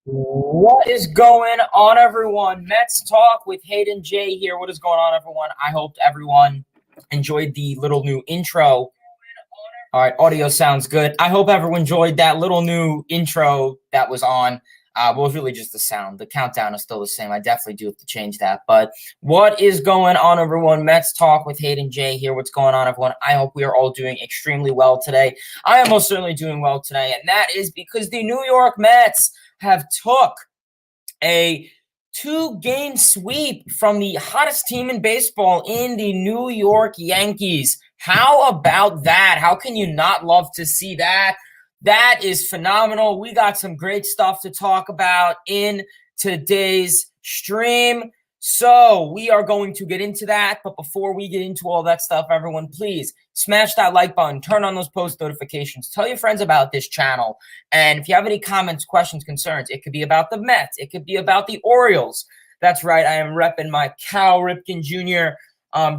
What is going on, everyone? Mets Talk with Hayden J here. What is going on, everyone? I hope everyone enjoyed the little new intro. All right, audio sounds good. I hope everyone enjoyed that little new intro that was on. Well, it's really just the sound. The countdown is still the same. I definitely do have to change that. But what is going on, everyone? Mets Talk with Hayden J here. What's going on, everyone? I hope we are all doing extremely well today. I am most certainly doing well today, and that is because the New York Mets have took a 2-game sweep from the hottest team in baseball in the New York Yankees. How about that? How can you not love to see that? That is phenomenal. We got some great stuff to talk about in today's stream. So we are going to get into that. But before we get into all that stuff, everyone, please smash that like button, turn on those post notifications, tell your friends about this channel. And if you have any comments, questions, concerns, it could be about the Mets, it could be about the Orioles. That's right, I am repping my Cal Ripken Jr.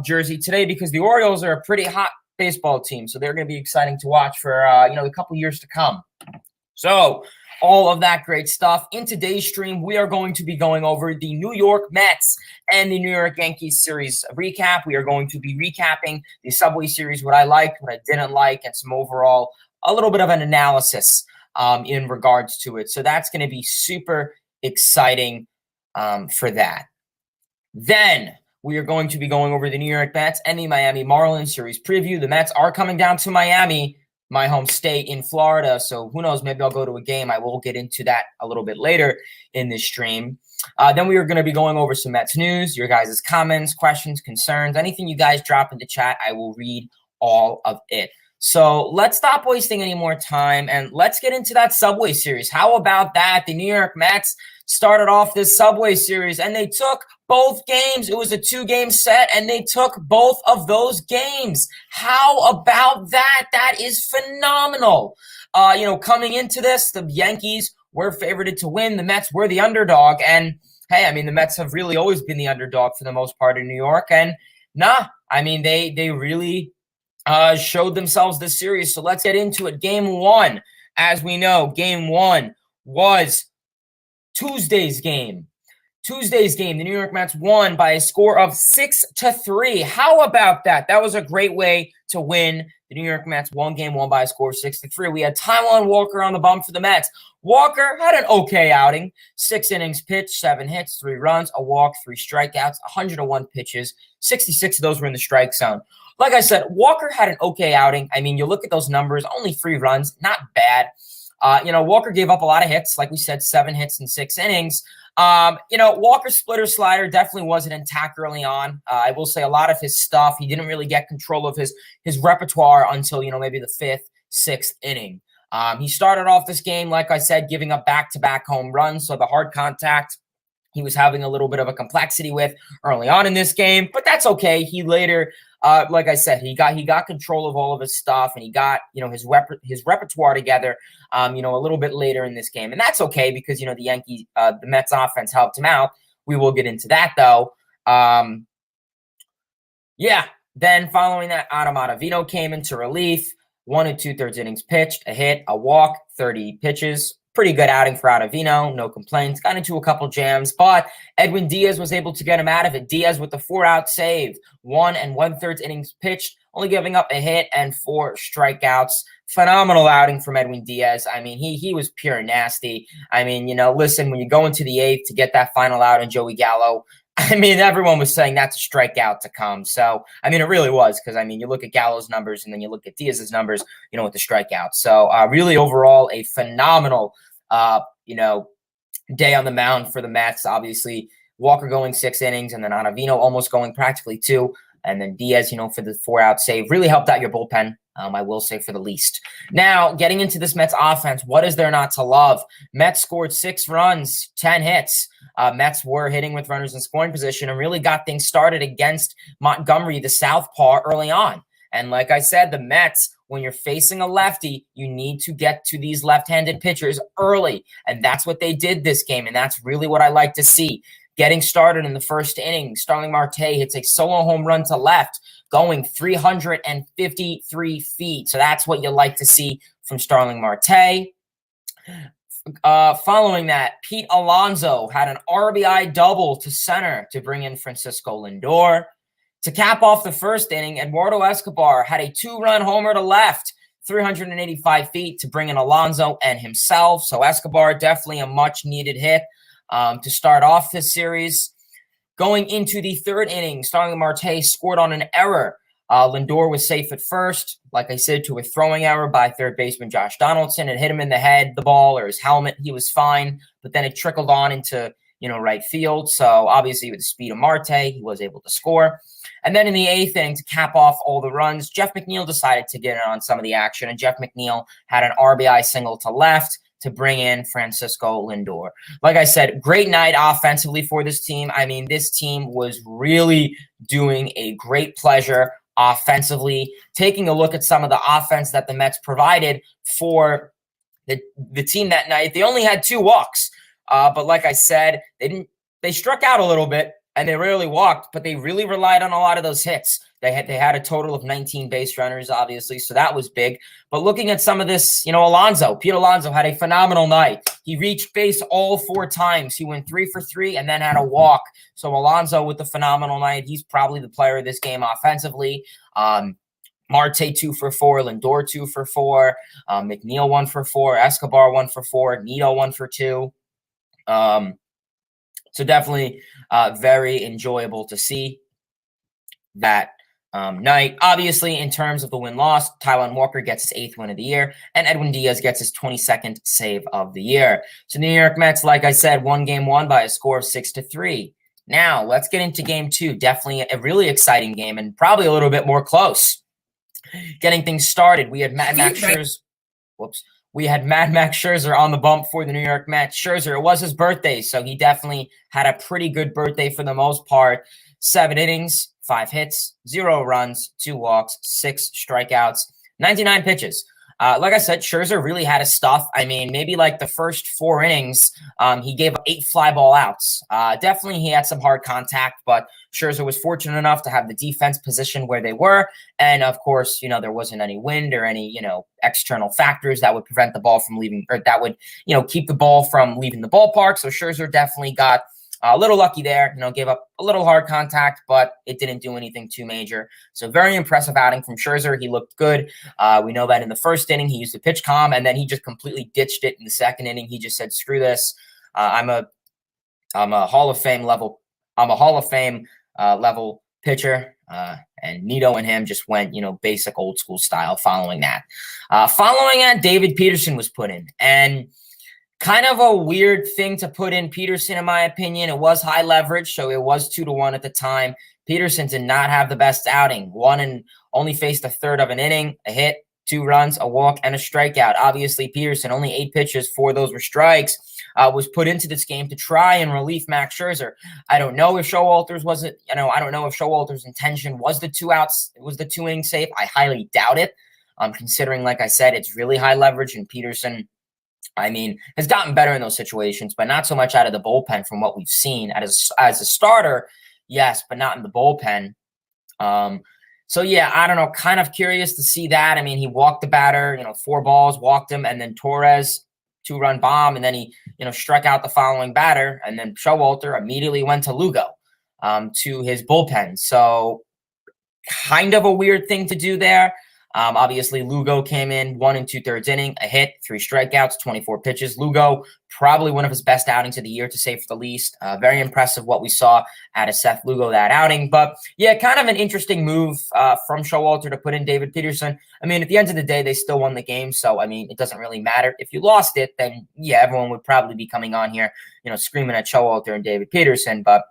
Jersey today because the Orioles are a pretty hot baseball team. So they're going to be exciting to watch for a couple years to come. So all of that great stuff. In today's stream, we are going to be going over the New York Mets and the New York Yankees series recap. We are going to be recapping the Subway Series, what I liked, what I didn't like, and some overall, a little bit of an analysis in regards to it. So that's going to be super exciting for that. Then we are going to be going over the New York Mets and the Miami Marlins series preview. The Mets are coming down to Miami, my home state in Florida. So who knows, maybe I'll go to a game. I will get into that a little bit later in this stream. Then we are going to be going over some Mets news, your guys' comments, questions, concerns, anything you guys drop in the chat, I will read all of it. So let's stop wasting any more time and let's get into that Subway Series. How about that? The New York Mets started off this Subway Series and they took both games. It was a 2-game set and they took both of those games. How about that? That is phenomenal. Coming into this, the Yankees were favored to win. The Mets were the underdog. And hey, I mean, the Mets have really always been the underdog for the most part in New York. And they really showed themselves this series. So let's get into it. Game 1, as we know, Game 1 was Tuesday's game. The New York Mets won by a score of 6-3. How about that? That was a great way to win. The New York Mets won Game 1 by a score of 6-3. We had Taijuan Walker on the bump for the Mets. Walker had an okay outing. 6 innings pitched, 7 hits, 3 runs, a walk, 3 strikeouts, 101 pitches. 66 of those were in the strike zone. Like I said, Walker had an okay outing. I mean, you look at those numbers, only 3 runs, not bad. Walker gave up a lot of hits. Like we said, 7 hits in 6 innings. Walker's splitter slider definitely wasn't intact early on. I will say a lot of his stuff, he didn't really get control of his repertoire until, maybe the 5th, 6th inning. He started off this game, like I said, giving up back-to-back home runs, so the hard contact he was having a little bit of a complexity with early on in this game, but that's okay. He later, like I said, he got control of all of his stuff, and he got his repertoire together, a little bit later in this game, and that's okay because the Mets offense helped him out. We will get into that though. Then following that, Adam Ottavino came into relief. 1 2/3 innings pitched, a hit, a walk, 30 pitches. Pretty good outing for Ottavino, no complaints. Got into a couple jams, but Edwin Diaz was able to get him out of it. Diaz with the 4-out save, 1 1/3 innings pitched, only giving up a hit and 4 strikeouts. Phenomenal outing from Edwin Diaz. I mean, he was pure nasty. I mean, listen, when you go into the 8th to get that final out on Joey Gallo, I mean, everyone was saying that's a strikeout to come. So, I mean, it really was because, I mean, you look at Gallo's numbers and then you look at Diaz's numbers, with the strikeout. So, really overall, a phenomenal, day on the mound for the Mets. Obviously, Walker going 6 innings and then Ottavino almost going practically 2. And then Diaz, for the 4-out save, really helped out your bullpen. I will say for the least. Now, getting into this Mets offense, what is there not to love? Mets scored 6 runs, 10 hits. Mets were hitting with runners in scoring position and really got things started against Montgomery, the southpaw, early on. And like I said, the Mets, when you're facing a lefty, you need to get to these left-handed pitchers early. And that's what they did this game. And that's really what I like to see. Getting started in the first inning, Starling Marte hits a solo home run to left, going 353 feet. So that's what you like to see from Starling Marte. Following that, Pete Alonso had an RBI double to center to bring in Francisco Lindor. To cap off the first inning, Eduardo Escobar had a 2-run homer to left, 385 feet to bring in Alonso and himself. So Escobar, definitely a much-needed hit to start off this series. Going into the third inning, Starling Marte scored on an error. Lindor was safe at first, like I said, to a throwing error by third baseman Josh Donaldson. It hit him in the head, the ball, or his helmet. He was fine, but then it trickled on into right field. So obviously with the speed of Marte, he was able to score. And then in the 8th inning, to cap off all the runs, Jeff McNeil decided to get in on some of the action, and Jeff McNeil had an RBI single to left to bring in Francisco Lindor. Like I said, great night offensively for this team. I mean, this team was really doing a great pleasure offensively. Taking a look at some of the offense that the Mets provided for the team that night, they only had 2 walks. But like I said, they struck out a little bit and they rarely walked, but they really relied on a lot of those hits. They had a total of 19 base runners, obviously, so that was big. But looking at some of this, Pete Alonso had a phenomenal night. He reached base all 4 times. He went 3 for 3 and then had a walk. So Alonso with a phenomenal night. He's probably the player of this game offensively. Marte 2 for 4, Lindor 2 for 4, McNeil 1 for 4, Escobar 1 for 4, Nito 1 for 2. So definitely very enjoyable to see that night. Obviously, in terms of the win-loss, Taijuan Walker gets his 8th win of the year, and Edwin Diaz gets his 22nd save of the year. So the New York Mets, like I said, won Game 1 by a score of 6-3. Now, let's get into Game 2. Definitely a really exciting game and probably a little bit more close. Getting things started, we had Mad Max Scherzer. We had Mad Max Scherzer on the bump for the New York Mets. Scherzer, it was his birthday, so he definitely had a pretty good birthday for the most part. 7 innings, 5 hits, 0 runs, 2 walks, 6 strikeouts, 99 pitches. Like I said, Scherzer really had his stuff. I mean, maybe like the first 4 innings, he gave up 8 fly ball outs. Definitely he had some hard contact, but Scherzer was fortunate enough to have the defense positioned where they were. And of course, there wasn't any wind or any, external factors that would prevent the ball from leaving, or that would, keep the ball from leaving the ballpark. So Scherzer definitely got a little lucky there, gave up a little hard contact, but it didn't do anything too major. So very impressive outing from Scherzer. He looked good. We know that in the first inning, he used the pitch calm, and then he just completely ditched it in the second inning. He just said, screw this. I'm a Hall of Fame level. I'm a Hall of Fame level pitcher. And Nito and him just went, basic old school style following that. Following that, David Peterson was put in, and kind of a weird thing to put in Peterson, in my opinion. It was high leverage, so it was 2-1 at the time. Peterson did not have the best outing. Only faced a third of an inning, a hit, 2 runs, a walk, and a strikeout. Obviously, Peterson, only 8 pitches, 4 of those were strikes, was put into this game to try and relieve Max Scherzer. I don't know if Showalter's wasn't, I don't know if Showalter's intention was the 2 outs, was the 2 inning save. I highly doubt it. Considering, like I said, it's really high leverage, and Peterson, has gotten better in those situations, but not so much out of the bullpen from what we've seen. As a starter, yes, but not in the bullpen. So, yeah, I don't know. Kind of curious to see that. He walked the batter, 4 balls, walked him, and then Torres, 2-run bomb, and then he, struck out the following batter, and then Showalter immediately went to Lugo to his bullpen. So, kind of a weird thing to do there. Obviously, Lugo came in 1 2/3 inning, a hit, 3 strikeouts, 24 pitches. Lugo, probably one of his best outings of the year, to say for the least. Very impressive what we saw out of Seth Lugo that outing. But, yeah, kind of an interesting move from Showalter to put in David Peterson. At the end of the day, they still won the game. So, it doesn't really matter. If you lost it, then, yeah, everyone would probably be coming on here, screaming at Showalter and David Peterson. But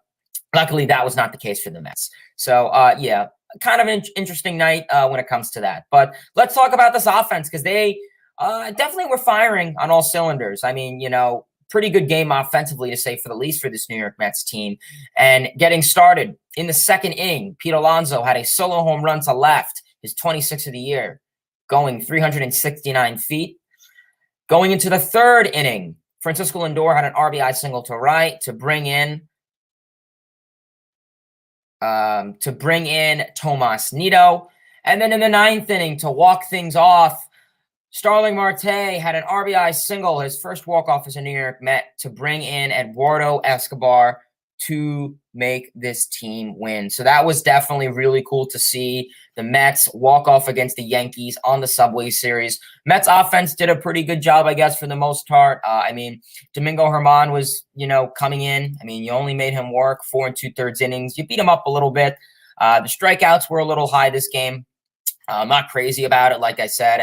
luckily, that was not the case for the Mets. So, yeah, kind of an interesting night when it comes to that. But let's talk about this offense, because they definitely were firing on all cylinders. Pretty good game offensively, to say for the least, for this New York Mets team. And getting started in the second inning, Pete Alonso had a solo home run to left, his 26th of the year, going 369 feet. Going into the third inning, Francisco Lindor had an RBI single to right to bring in Tomas Nido. And then in the 9th inning, to walk things off, Starling Marte had an RBI single, his first walk-off as a New York Met, to bring in Eduardo Escobar to make this team win. So that was definitely really cool to see the Mets walk off against the Yankees on the Subway Series. Mets offense did a pretty good job, I guess, for the most part. Domingo Germán was, coming in. You only made him work 4 2/3 innings. You beat him up a little bit. The strikeouts were a little high this game. I'm not crazy about it. Like I said,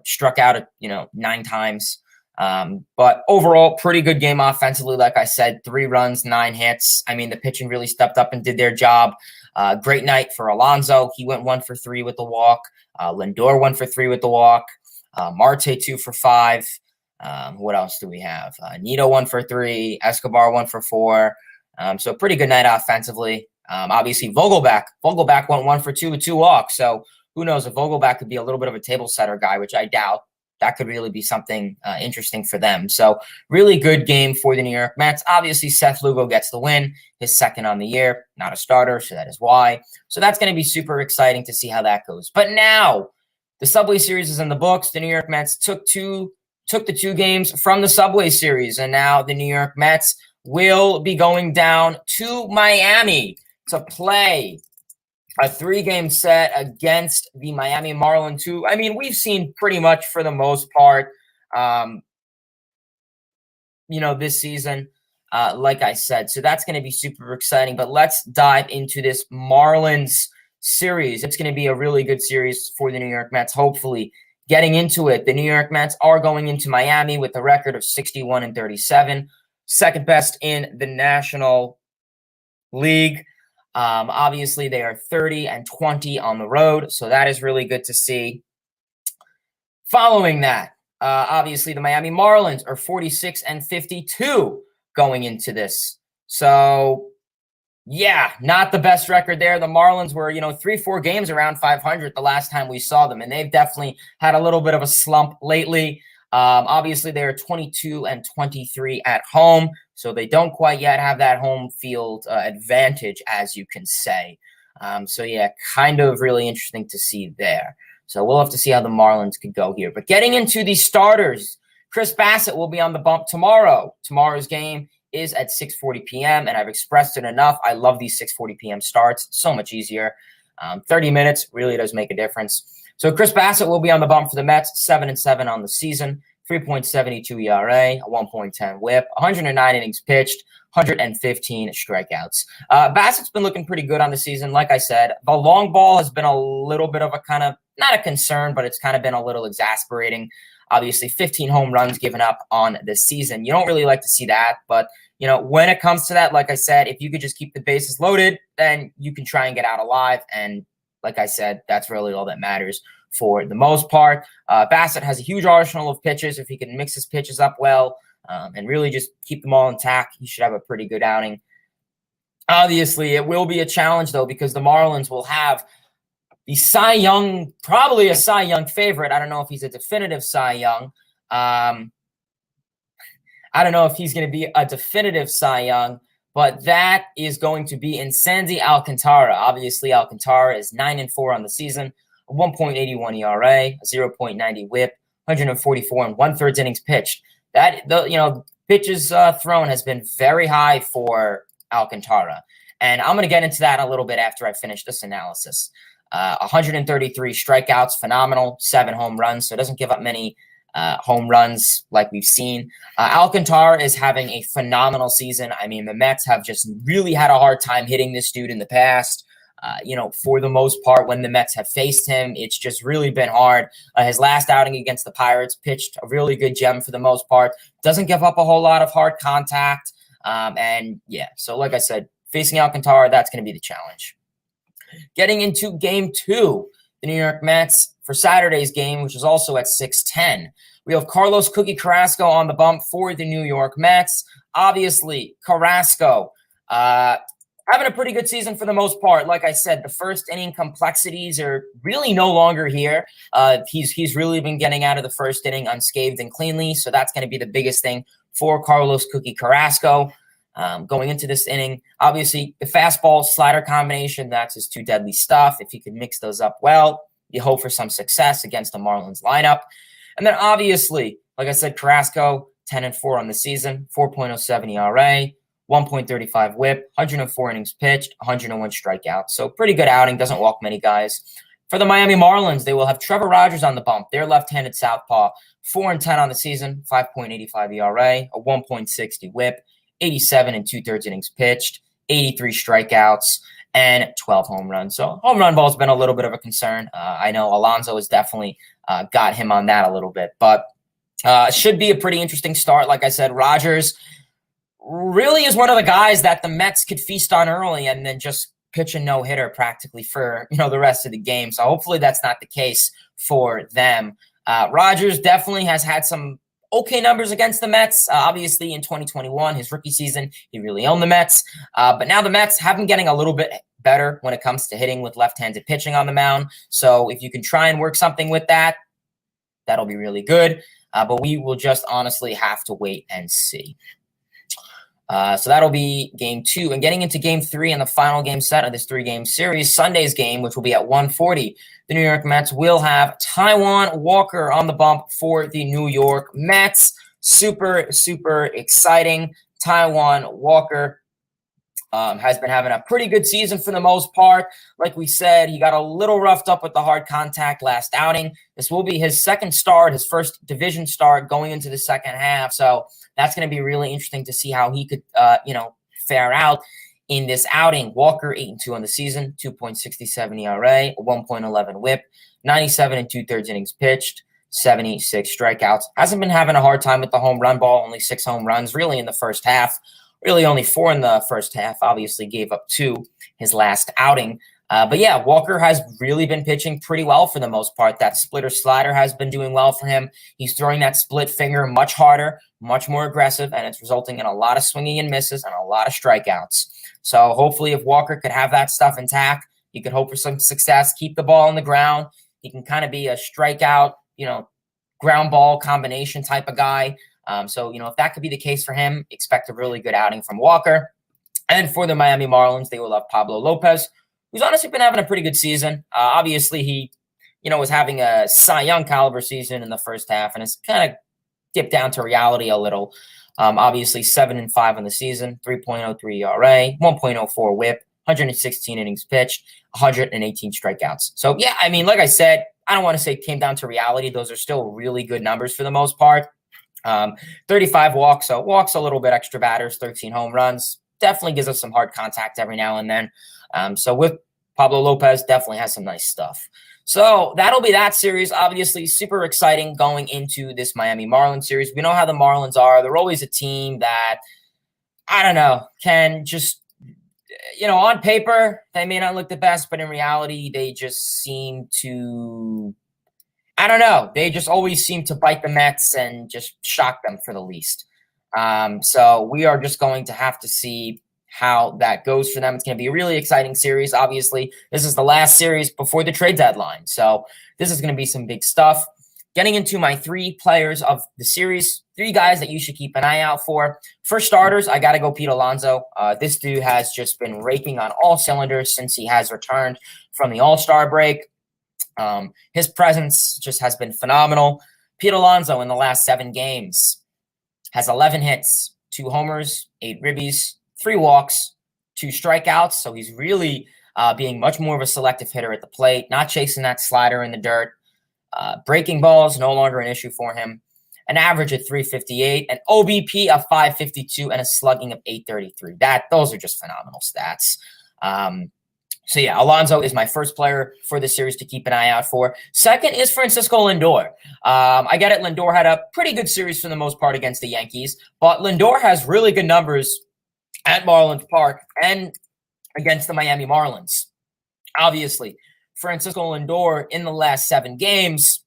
struck out 9 times. But overall, pretty good game offensively. Like I said, 3 runs, 9 hits. The pitching really stepped up and did their job. Great night for Alonso. He went 1 for 3 with the walk. Lindor 1 for 3 with the walk. Marte 2 for 5. What else do we have? Nido 1 for 3. Escobar 1 for 4. So pretty good night offensively. Obviously, Vogelback went 1 for 2 with 2 walks. So who knows if Vogelback could be a little bit of a table setter guy, which I doubt. That could really be something interesting for them. So really good game for the New York Mets. Obviously, Seth Lugo gets the win, his second on the year, not a starter, so that is why. So that's going to be super exciting to see how that goes. But now the Subway Series is in the books. The New York Mets took the 2 games from the Subway Series, and now the New York Mets will be going down to Miami to play a 3-game set against the Miami Marlins, who, we've seen pretty much for the most part, this season, like I said. So that's going to be super exciting. But let's dive into this Marlins series. It's going to be a really good series for the New York Mets, hopefully. Getting into it, the New York Mets are going into Miami with a record of 61-37, second best in the National League. Obviously, they are 30-20 on the road, so that is really good to see. Following that, obviously, the Miami Marlins are 46-52 going into this. So, yeah, not the best record there. The Marlins were, 3-4 games around 500 the last time we saw them, and they've definitely had a little bit of a slump lately. Obviously, they are 22-23 at home, so they don't quite yet have that home field advantage, as you can say. So, yeah, kind of really interesting to see there. So we'll have to see how the Marlins could go here. But getting into the starters, Chris Bassett will be on the bump tomorrow. Tomorrow's game is at 6:40 p.m., and I've expressed it enough. I love these 6:40 p.m. starts. So much easier. 30 minutes really does make a difference. So Chris Bassett will be on the bump for the Mets, 7-7 on the season, 3.72 ERA, a 1.10 WHIP, 109 innings pitched, 115 strikeouts. Bassett's been looking pretty good on the season. Like I said, the long ball has been a little bit of a kind of, not a concern, but it's kind of been a little exasperating. Obviously, 15 home runs given up on the season. You don't really like to see that, but when it comes to that, like I said, if you could just keep the bases loaded, then you can try and get out alive. And like I said, that's really all that matters for the most part. Bassett has a huge arsenal of pitches. If he can mix his pitches up well and really just keep them all intact, he should have a pretty good outing. Obviously, it will be a challenge, though, because the Marlins will have the Cy Young, probably a Cy Young favorite. I don't know if he's a definitive Cy Young. I don't know if he's going to be a definitive Cy Young, but that is going to be in Sandy Alcantara. Obviously, Alcantara is 9-4 on the season, a 1.81 ERA, a 0.90 WHIP, 144 and 1/3 innings pitched. Pitches thrown has been very high for Alcantara. And I'm going to get into that a little bit after I finish this analysis. 133 strikeouts, phenomenal, 7 home runs. So it doesn't give up many home runs like we've seen. Alcantara is having a phenomenal season. I mean, the Mets have just really had a hard time hitting this dude in the past. For the most part, when the Mets have faced him, it's just really been hard. His last outing against the Pirates pitched a really good gem for the most part. Doesn't give up a whole lot of hard contact. So like I said, facing Alcantara, that's going to be the challenge. Getting into game 2, the New York Mets for Saturday's game, which is also at 6:10. We have Carlos Cookie Carrasco on the bump for the New York Mets. Obviously, Carrasco having a pretty good season for the most part. Like I said, the first inning complexities are really no longer here. He's really been getting out of the first inning unscathed and cleanly, so that's going to be the biggest thing for Carlos Cookie Carrasco going into this inning. Obviously, the fastball slider combination, that's his 2 deadly stuff. If he can mix those up well, you hope for some success against the Marlins lineup. And then obviously, like I said, Carrasco, 10-4 on the season, 4.07 ERA, 1.35 WHIP, 104 innings pitched, 101 strikeouts. So pretty good outing, doesn't walk many guys. For the Miami Marlins, they will have Trevor Rogers on the bump. Their left-handed southpaw, 4-10 on the season, 5.85 ERA, a 1.60 WHIP, 87 2/3 innings pitched, 83 strikeouts, and 12 home runs. So home run ball's been a little bit of a concern. I know Alonso has definitely got him on that a little bit, but should be a pretty interesting start. Like I said, Rogers really is one of the guys that the Mets could feast on early and then just pitch a no-hitter practically for the rest of the game. So hopefully that's not the case for them. Rogers definitely has had some okay numbers against the Mets. Obviously, in 2021, his rookie season, he really owned the Mets. But now the Mets have been getting a little bit better when it comes to hitting with left-handed pitching on the mound. So if you can try and work something with that, that'll be really good. But we will just honestly have to wait and see. So that'll be game 2. And getting into game 3 and the final game set of this 3-game series, Sunday's game, which will be at 1:40, the New York Mets will have Taijuan Walker on the bump for the New York Mets. Super, super exciting. Taijuan Walker has been having a pretty good season for the most part. Like we said, he got a little roughed up with the hard contact last outing. This will be his second start, his first division start going into the second half. So that's going to be really interesting to see how he could, fare out in this outing. Walker, 8-2 on the season, 2.67 ERA, 1.11 WHIP, 97 2/3 innings pitched, 76 strikeouts. Hasn't been having a hard time with the home run ball, only 6 home runs really in the first half. Really only 4 in the first half. Obviously gave up 2 his last outing. But yeah, Walker has really been pitching pretty well for the most part. That splitter slider has been doing well for him. He's throwing that split finger much harder, much more aggressive, and it's resulting in a lot of swinging and misses and a lot of strikeouts. So hopefully if Walker could have that stuff intact, he could hope for some success, keep the ball on the ground. He can kind of be a strikeout, ground ball combination type of guy. If that could be the case for him, expect a really good outing from Walker. And for the Miami Marlins, they will have Pablo Lopez, who's honestly been having a pretty good season. Obviously, he, was having a Cy Young caliber season in the first half, and it's kind of dipped down to reality a little. Obviously, 7-5 on the season, 3.03 ERA, 1.04 WHIP, 116 innings pitched, 118 strikeouts. So, yeah, I mean, like I said, I don't want to say it came down to reality. Those are still really good numbers for the most part. 35 walks, so walks a little bit extra batters, 13 home runs. Definitely gives us some hard contact every now and then. So with Pablo Lopez, definitely has some nice stuff. So that'll be that series. Obviously, super exciting going into this Miami Marlins series. We know how the Marlins are. They're always a team that, I don't know, can just, on paper, they may not look the best, but in reality, they just seem to I don't know. They just always seem to bite the Mets and just shock them for the least. So we are just going to have to see how that goes for them. It's going to be a really exciting series. Obviously, this is the last series before the trade deadline. So this is going to be some big stuff. Getting into my 3 players of the series, 3 guys that you should keep an eye out for. For starters, I got to go Pete Alonso. This dude has just been raking on all cylinders since he has returned from the All-Star break. His presence just has been phenomenal. Pete Alonso in the last 7 games has 11 hits, 2 homers, 8 ribbies, 3 walks, 2 strikeouts. So he's really being much more of a selective hitter at the plate, not chasing that slider in the dirt. Breaking balls, no longer an issue for him. An average of 358, an OBP of 552, and a slugging of 833. Those are just phenomenal stats. So yeah, Alonso is my first player for this series to keep an eye out for. Second is Francisco Lindor. I get it. Lindor had a pretty good series for the most part against the Yankees, but Lindor has really good numbers at Marlins Park and against the Miami Marlins. Obviously, Francisco Lindor in the last 7 games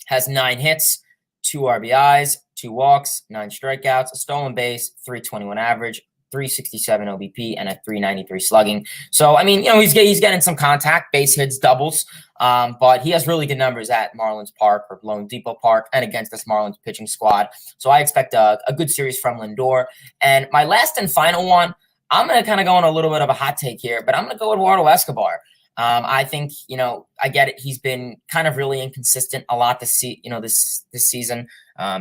has 9 hits, 2 RBIs, 2 walks, 9 strikeouts, a stolen base, 321 average, 367 OBP, and a 393 slugging. So, I mean, he's getting some contact, base hits, doubles, but he has really good numbers at Marlins Park or Lone Depot Park and against this Marlins pitching squad. So I expect a good series from Lindor. And my last and final one, I'm going to kind of go on a little bit of a hot take here, but I'm going to go Eduardo Escobar. I think, I get it. He's been kind of really inconsistent a lot this season.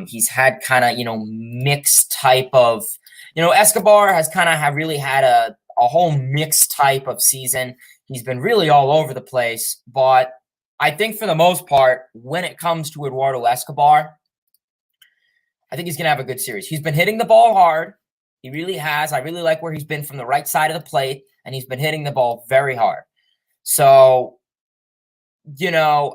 He's had kind of, mixed type of, Escobar has kind of really had a whole mixed type of season. He's been really all over the place, but I think for the most part, when it comes to Eduardo Escobar, I think he's going to have a good series. He's been hitting the ball hard. He really has. I really like where he's been from the right side of the plate, and he's been hitting the ball very hard. So,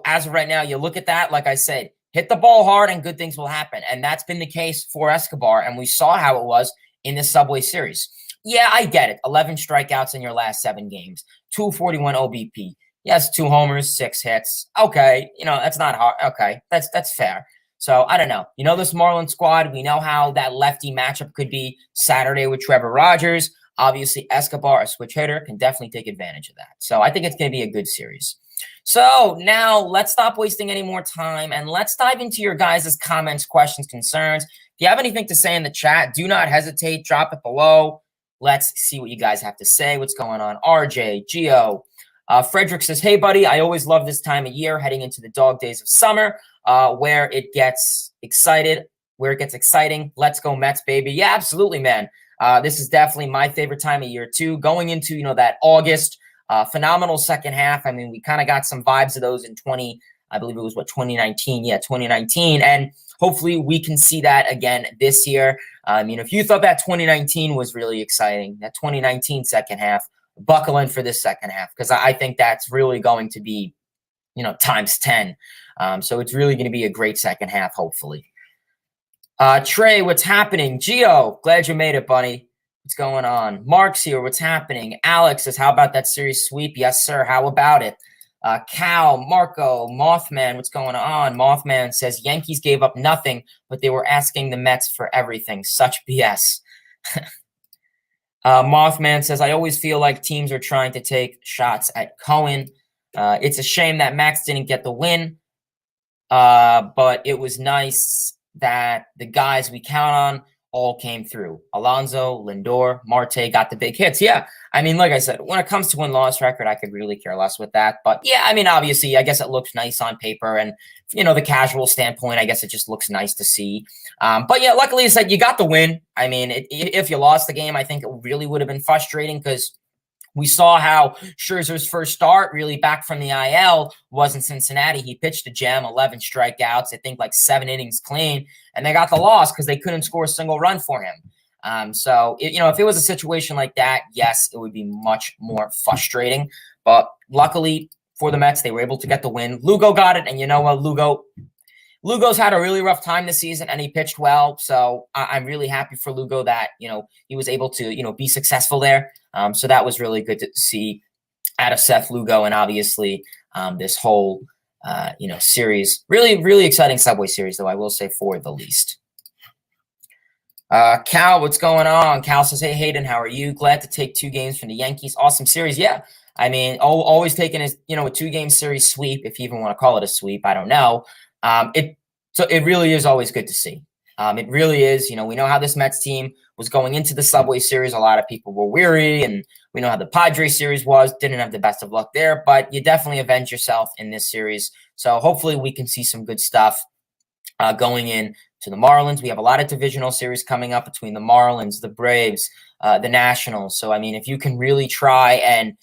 as of right now, you look at that, like I said, hit the ball hard and good things will happen. And that's been the case for Escobar. And we saw how it was in the Subway Series. Yeah, I get it. 11 strikeouts in your last 7 games, 241 OBP. Yes, 2 homers, 6 hits. Okay, that's not hard. Okay, that's fair. So I don't know. This Marlins squad, we know how that lefty matchup could be Saturday with Trevor Rogers. Obviously, Escobar, a switch hitter, can definitely take advantage of that. So I think it's going to be a good series. So now let's stop wasting any more time and let's dive into your guys' comments, questions, concerns. If you have anything to say in the chat, do not hesitate. Drop it below. Let's see what you guys have to say. What's going on? RJ, Gio. Frederick says, hey, buddy, I always love this time of year heading into the dog days of summer where it gets exciting. Let's go Mets, baby. Yeah, absolutely, man. This is definitely my favorite time of year, too. Going into, that August, phenomenal second half. I mean, we kind of got some vibes of those in 2019. Yeah, 2019. And hopefully we can see that again this year. If you thought that 2019 was really exciting, that 2019 second half, buckle in for this second half because I think that's really going to be, times 10. So it's really going to be a great second half, hopefully. Trey, what's happening? Gio, glad you made it, buddy. What's going on? Mark's here. What's happening? Alex says, how about that series sweep? Yes, sir. How about it? Cal, Marco, Mothman, what's going on? Mothman says, Yankees gave up nothing, but they were asking the Mets for everything. Such BS. Mothman says, I always feel like teams are trying to take shots at Cohen. It's a shame that Max didn't get the win, but it was nice that the guys we count on all came through. Alonso, Lindor, Marte got the big hits. Yeah, I mean, like I said, when it comes to win-loss record, I could really care less with that. But yeah, I mean, obviously, I guess it looks nice on paper. And, the casual standpoint, I guess it just looks nice to see. But yeah, luckily, it's like you got the win. I mean, if you lost the game, I think it really would have been frustrating because we saw how Scherzer's first start, really back from the IL, was in Cincinnati. He pitched a gem, 11 strikeouts, I think like 7 innings clean, and they got the loss because they couldn't score a single run for him. So, if it was a situation like that, yes, it would be much more frustrating. But luckily for the Mets, they were able to get the win. Lugo got it, and you know what, Lugo's had a really rough time this season, and he pitched well. So I'm really happy for Lugo that, he was able to, be successful there. So that was really good to see out of Seth Lugo and obviously this whole series. Really, really exciting Subway Series, though, I will say, for the least. Cal, what's going on? Cal says, hey, Hayden, how are you? Glad to take 2 games from the Yankees. Awesome series. Yeah. I mean, always taking a 2-game series sweep, if you even want to call it a sweep. I don't know. It really is always good to see. It really is. We know how this Mets team was going into the Subway Series. A lot of people were weary, and we know how the Padres series was. Didn't have the best of luck there, but you definitely avenged yourself in this series. So hopefully we can see some good stuff going in to the Marlins. We have a lot of divisional series coming up between the Marlins, the Braves, the Nationals. So, I mean, if you can really try and,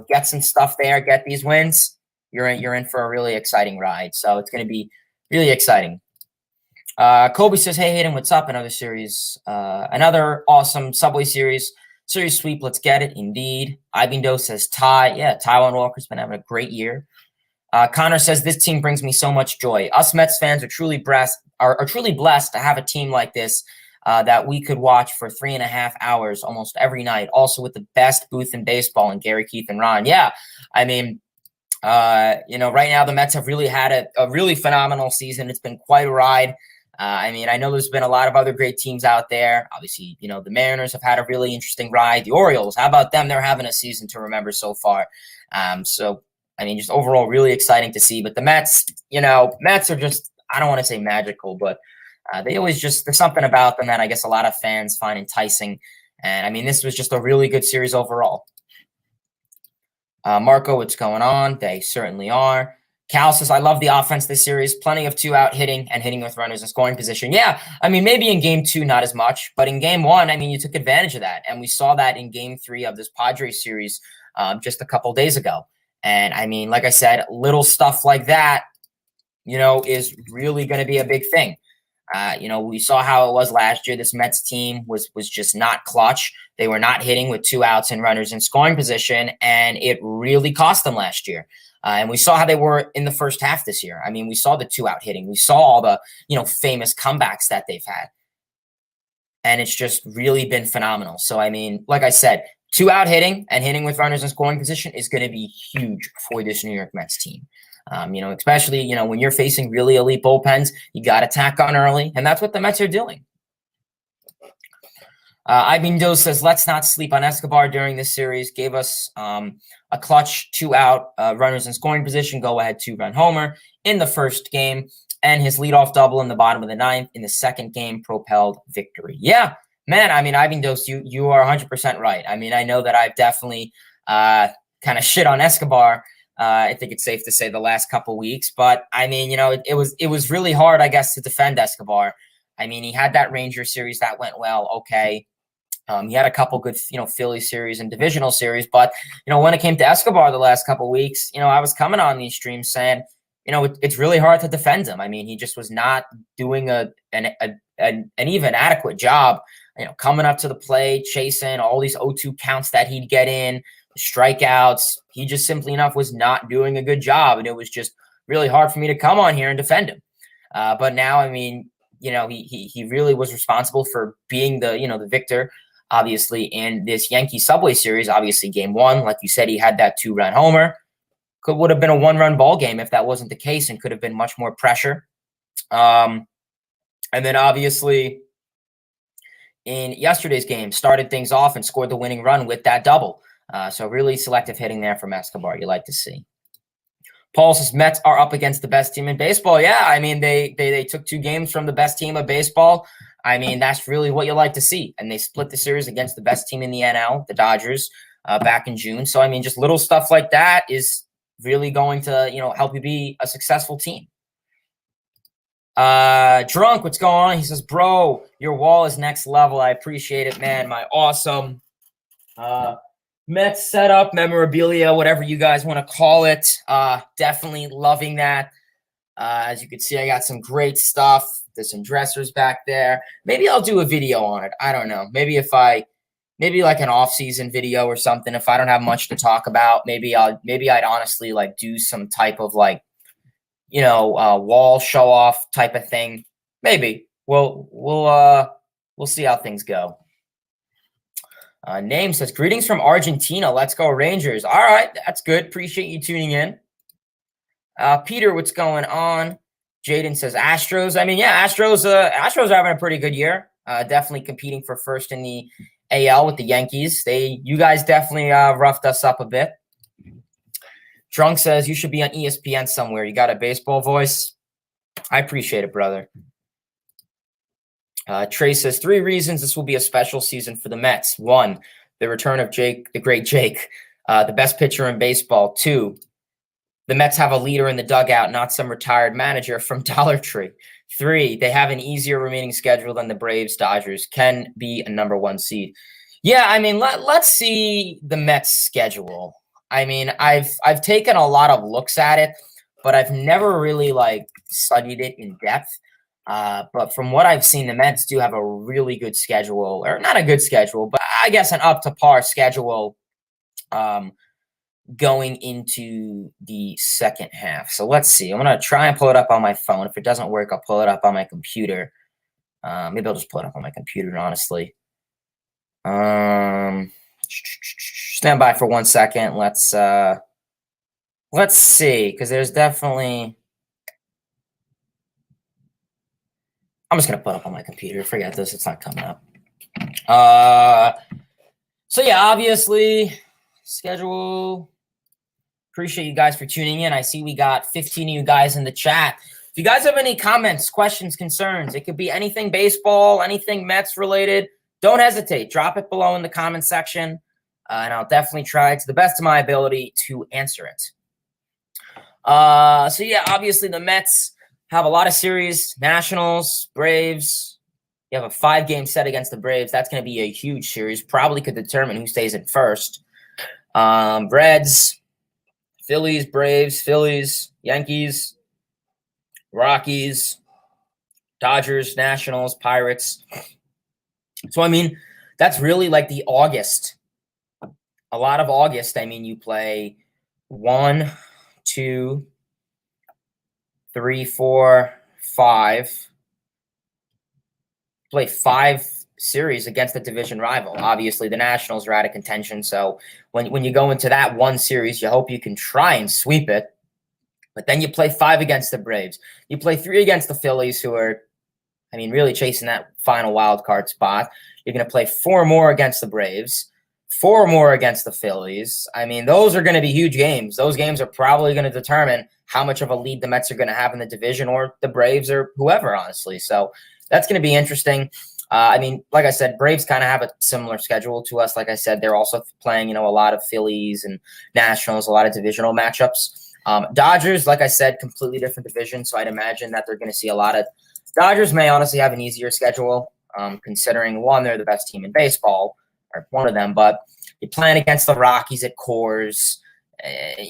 get some stuff there, get these wins, you're in for a really exciting ride. So it's going to be really exciting. Kobe says, hey, Hayden, what's up? Another series, another awesome Subway Series sweep. Let's get it. Indeed. Ibindo says, Ty. Yeah, Taiwan Walker's been having a great year. Connor says, this team brings me so much joy. Us Mets fans are truly blessed to have a team like this that we could watch for 3.5 hours almost every night. Also with the best booth in baseball in Gary, Keith, and Ron. Yeah, I mean, right now the Mets have really had a really phenomenal season. It's been quite a ride. I mean, I know there's been a lot of other great teams out there. Obviously, the Mariners have had a really interesting ride. The Orioles, how about them? They're having a season to remember so far. So, I mean, just overall really exciting to see. But the Mets, Mets are just, I don't want to say magical, but they always there's something about them that I guess a lot of fans find enticing. And, I mean, this was just a really good series overall. Marco, what's going on? They certainly are. Cal says, I love the offense this series. Plenty of 2-out hitting and hitting with runners in scoring position. Yeah, I mean, maybe in Game 2, not as much. But in Game 1, I mean, you took advantage of that. And we saw that in Game 3 of this Padres series just a couple days ago. And, I mean, like I said, little stuff like that, is really going to be a big thing. We saw how it was last year. This Mets team was just not clutch. They were not hitting with 2 outs and runners in scoring position, and it really cost them last year. And we saw how they were in the first half this year. I mean, we saw the 2-out hitting. We saw all the, famous comebacks that they've had. And it's just really been phenomenal. So, I mean, like I said, 2-out hitting and hitting with runners in scoring position is going to be huge for this New York Mets team. Especially, when you're facing really elite bullpens, you got to tack on early. And that's what the Mets are doing. Ibindo says, let's not sleep on Escobar during this series. Gave us a clutch 2-out runners in scoring position, go-ahead 2-run homer in the first game, and his leadoff double in the bottom of the 9th in the second game propelled victory. Yeah, man, I mean, Ibindo, you are 100% right. I mean, I know that I've definitely kind of shit on Escobar. I think it's safe to say the last couple weeks, but I mean, it was really hard, I guess, to defend Escobar. I mean, he had that Ranger series that went well. Okay. He had a couple good, Philly series and divisional series, but, when it came to Escobar the last couple of weeks, I was coming on these streams saying, it's really hard to defend him. I mean, he just was not doing an even adequate job, coming up to the plate, chasing all these 0-2 counts that he'd get in, strikeouts. He just simply enough was not doing a good job. And it was just really hard for me to come on here and defend him. But now, I mean, he really was responsible for being the victor, obviously, in this Yankee Subway Series. Obviously, Game 1, like you said, he had that 2-run homer. Would have been a 1-run ball game if that wasn't the case, and could have been much more pressure. And then obviously in yesterday's game, started things off and scored the winning run with that double. So really selective hitting there from Escobar. You like to see. Paul says Mets are up against the best team in baseball. Yeah, I mean, they took 2 games from the best team of baseball. I mean, that's really what you like to see. And they split the series against the best team in the NL, the Dodgers, back in June. So, I mean, just little stuff like that is really going to, help you be a successful team. Drunk, what's going on? He says, bro, your wall is next level. I appreciate it, man. My awesome Mets setup, memorabilia, whatever you guys want to call it. Definitely loving that. As you can see, I got some great stuff. There's some dressers back there. Maybe I'll do a video on it. I don't know. Maybe like an off-season video or something. If I don't have much to talk about, maybe I'd honestly like do some type of like, wall show off type of thing. Maybe we'll see how things go. Name says, greetings from Argentina. Let's go Rangers. All right. That's good. Appreciate you tuning in. Peter, what's going on? Jaden says Astros. I mean, yeah, Astros are having a pretty good year. Definitely competing for first in the AL with the Yankees. You guys definitely roughed us up a bit. Drunk says you should be on ESPN somewhere. You got a baseball voice. I appreciate it, brother. Trey says 3 reasons this will be a special season for the Mets. 1, the return of Jake, the great Jake, the best pitcher in baseball. 2, the Mets have a leader in the dugout, not some retired manager from Dollar Tree. 3, they have an easier remaining schedule than the Braves. Dodgers can be a number 1 seed. Yeah, I mean, let's see the Mets schedule. I mean, I've taken a lot of looks at it, but I've never really studied it in depth. But from what I've seen, the Mets do have a really good schedule, or not a good schedule, but I guess an up to par schedule going into the second half. So let's see. I'm going to try and pull it up on my phone. If it doesn't work, I'll pull it up on my computer. Maybe I'll just pull it up on my computer, honestly. Stand by for 1 second. Let's see, because there's definitely... I'm just going to put it up on my computer. Forget this. It's not coming up. So, yeah, obviously, schedule. Appreciate you guys for tuning in. I see we got 15 of you guys in the chat. If you guys have any comments, questions, concerns, it could be anything baseball, anything Mets related, don't hesitate. Drop it below in the comment section, and I'll definitely try to the best of my ability to answer it. So, yeah, obviously the Mets have a lot of series, Nationals, Braves. You have a 5-game set against the Braves. That's going to be a huge series. Probably could determine who stays in first. Reds, Phillies, Braves, Phillies, Yankees, Rockies, Dodgers, Nationals, Pirates. So, I mean, that's really like the August. A lot of August. I mean, you play 1, 2, 3, 4, 5. Play 5 series against the division rival. Obviously, the Nationals are out of contention. So when you go into that one series, you hope you can try and sweep it. But then you play 5 against the Braves. You play 3 against the Phillies, who are, I mean, really chasing that final wild card spot. You're going to play 4 more against the Braves, 4 more against the Phillies. I mean, those are going to be huge games. Those games are probably going to determine how much of a lead the Mets are going to have in the division, or the Braves, or whoever, honestly. So that's going to be interesting. I mean, like I said, Braves kind of have a similar schedule to us. Like I said, they're also playing, a lot of Phillies and Nationals, a lot of divisional matchups. Dodgers, like I said, completely different division. So I'd imagine that they're going to see a lot of Dodgers may honestly have an easier schedule, considering, one, they're the best team in baseball, or one of them, but you're playing against the Rockies at Coors,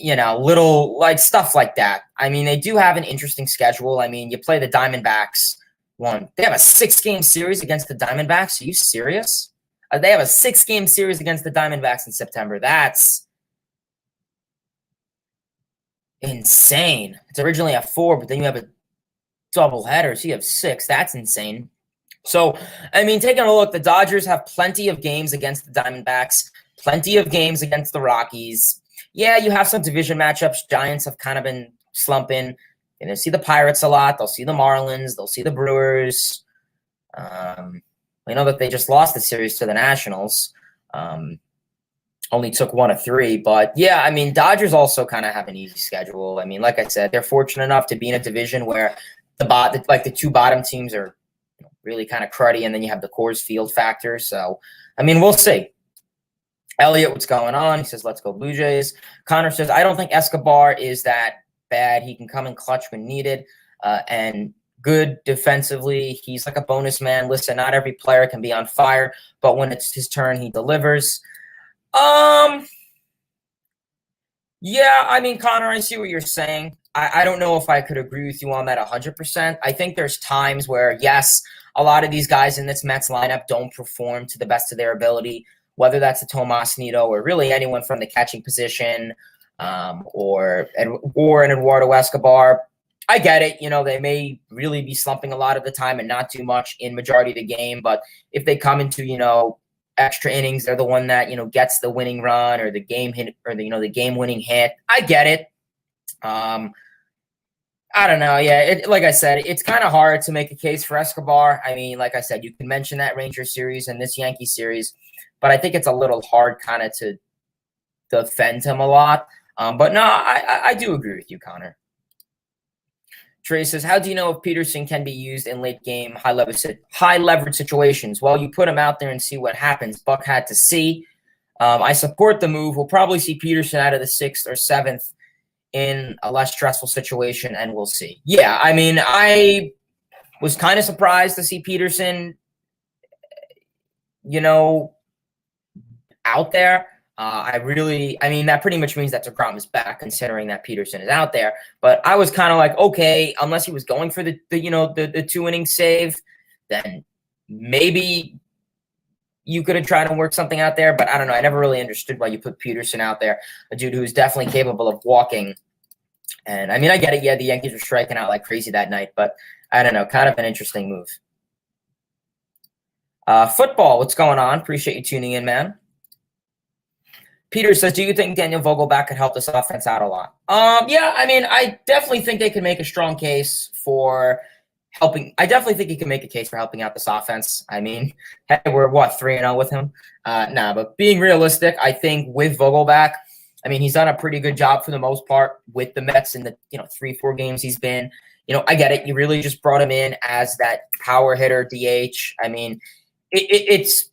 little stuff like that. I mean, they do have an interesting schedule. I mean, you play the Diamondbacks. They have a 6-game series against the Diamondbacks. Are you serious? They have a 6-game series against the Diamondbacks in September. That's insane. It's originally at 4, but then you have a doubleheader, so you have 6. That's insane. So, I mean, taking a look, the Dodgers have plenty of games against the Diamondbacks, plenty of games against the Rockies. Yeah, you have some division matchups. Giants have kind of been slumping. They'll see the Pirates a lot. They'll see the Marlins. They'll see the Brewers. We know that they just lost the series to the Nationals. Only took 1 of 3. But, yeah, I mean, Dodgers also kind of have an easy schedule. I mean, like I said, they're fortunate enough to be in a division where the 2 bottom teams are really kind of cruddy, and then you have the Coors Field factor. So, I mean, we'll see. Elliot, what's going on? He says, let's go Blue Jays. Connor says, I don't think Escobar is that bad. He can come in clutch when needed, and good defensively. He's like a bonus man. Listen, not every player can be on fire, but when it's his turn, he delivers. Yeah, I mean, Connor, I see what you're saying. I don't know if I could agree with you on that 100%. I think there's times where, yes, a lot of these guys in this Mets lineup don't perform to the best of their ability, whether that's a Tomas Nido or really anyone from the catching position, or an Eduardo Escobar. I get it. They may really be slumping a lot of the time and not do much in majority of the game. But if they come into, extra innings, they're the one that, gets the winning run or the game hit or the game winning hit. I get it. I don't know. Yeah, like I said, it's kind of hard to make a case for Escobar. I mean, like I said, you can mention that Ranger series and this Yankee series, but I think it's a little hard kind of to defend him a lot. But no, I do agree with you, Connor. Trey says, how do you know if Peterson can be used in late game high leverage situations? Well, you put him out there and see what happens. Buck had to see. I support the move. We'll probably see Peterson out of the 6th or 7th in a less stressful situation, and we'll see. Yeah, I mean, I was kind of surprised to see Peterson, out there. I mean, that pretty much means that DeGrom is back, considering that Peterson is out there. But I was kind of like, okay, unless he was going for the 2-inning save, then maybe you could have tried to work something out there. But I don't know. I never really understood why you put Peterson out there, a dude who's definitely capable of walking. And I mean, I get it. Yeah, the Yankees were striking out like crazy that night, but I don't know. Kind of an interesting move. Football, what's going on? Appreciate you tuning in, man. Peter says, do you think Daniel Vogelback could help this offense out a lot? Yeah, I mean, I definitely think they can make a strong case for helping. I definitely think he can make a case for helping out this offense. I mean, hey, we're 3-0 with him. But being realistic, I think with Vogelback, I mean, he's done a pretty good job for the most part with the Mets in the 3-4 games he's been. I get it. You really just brought him in as that power hitter DH. I mean, it's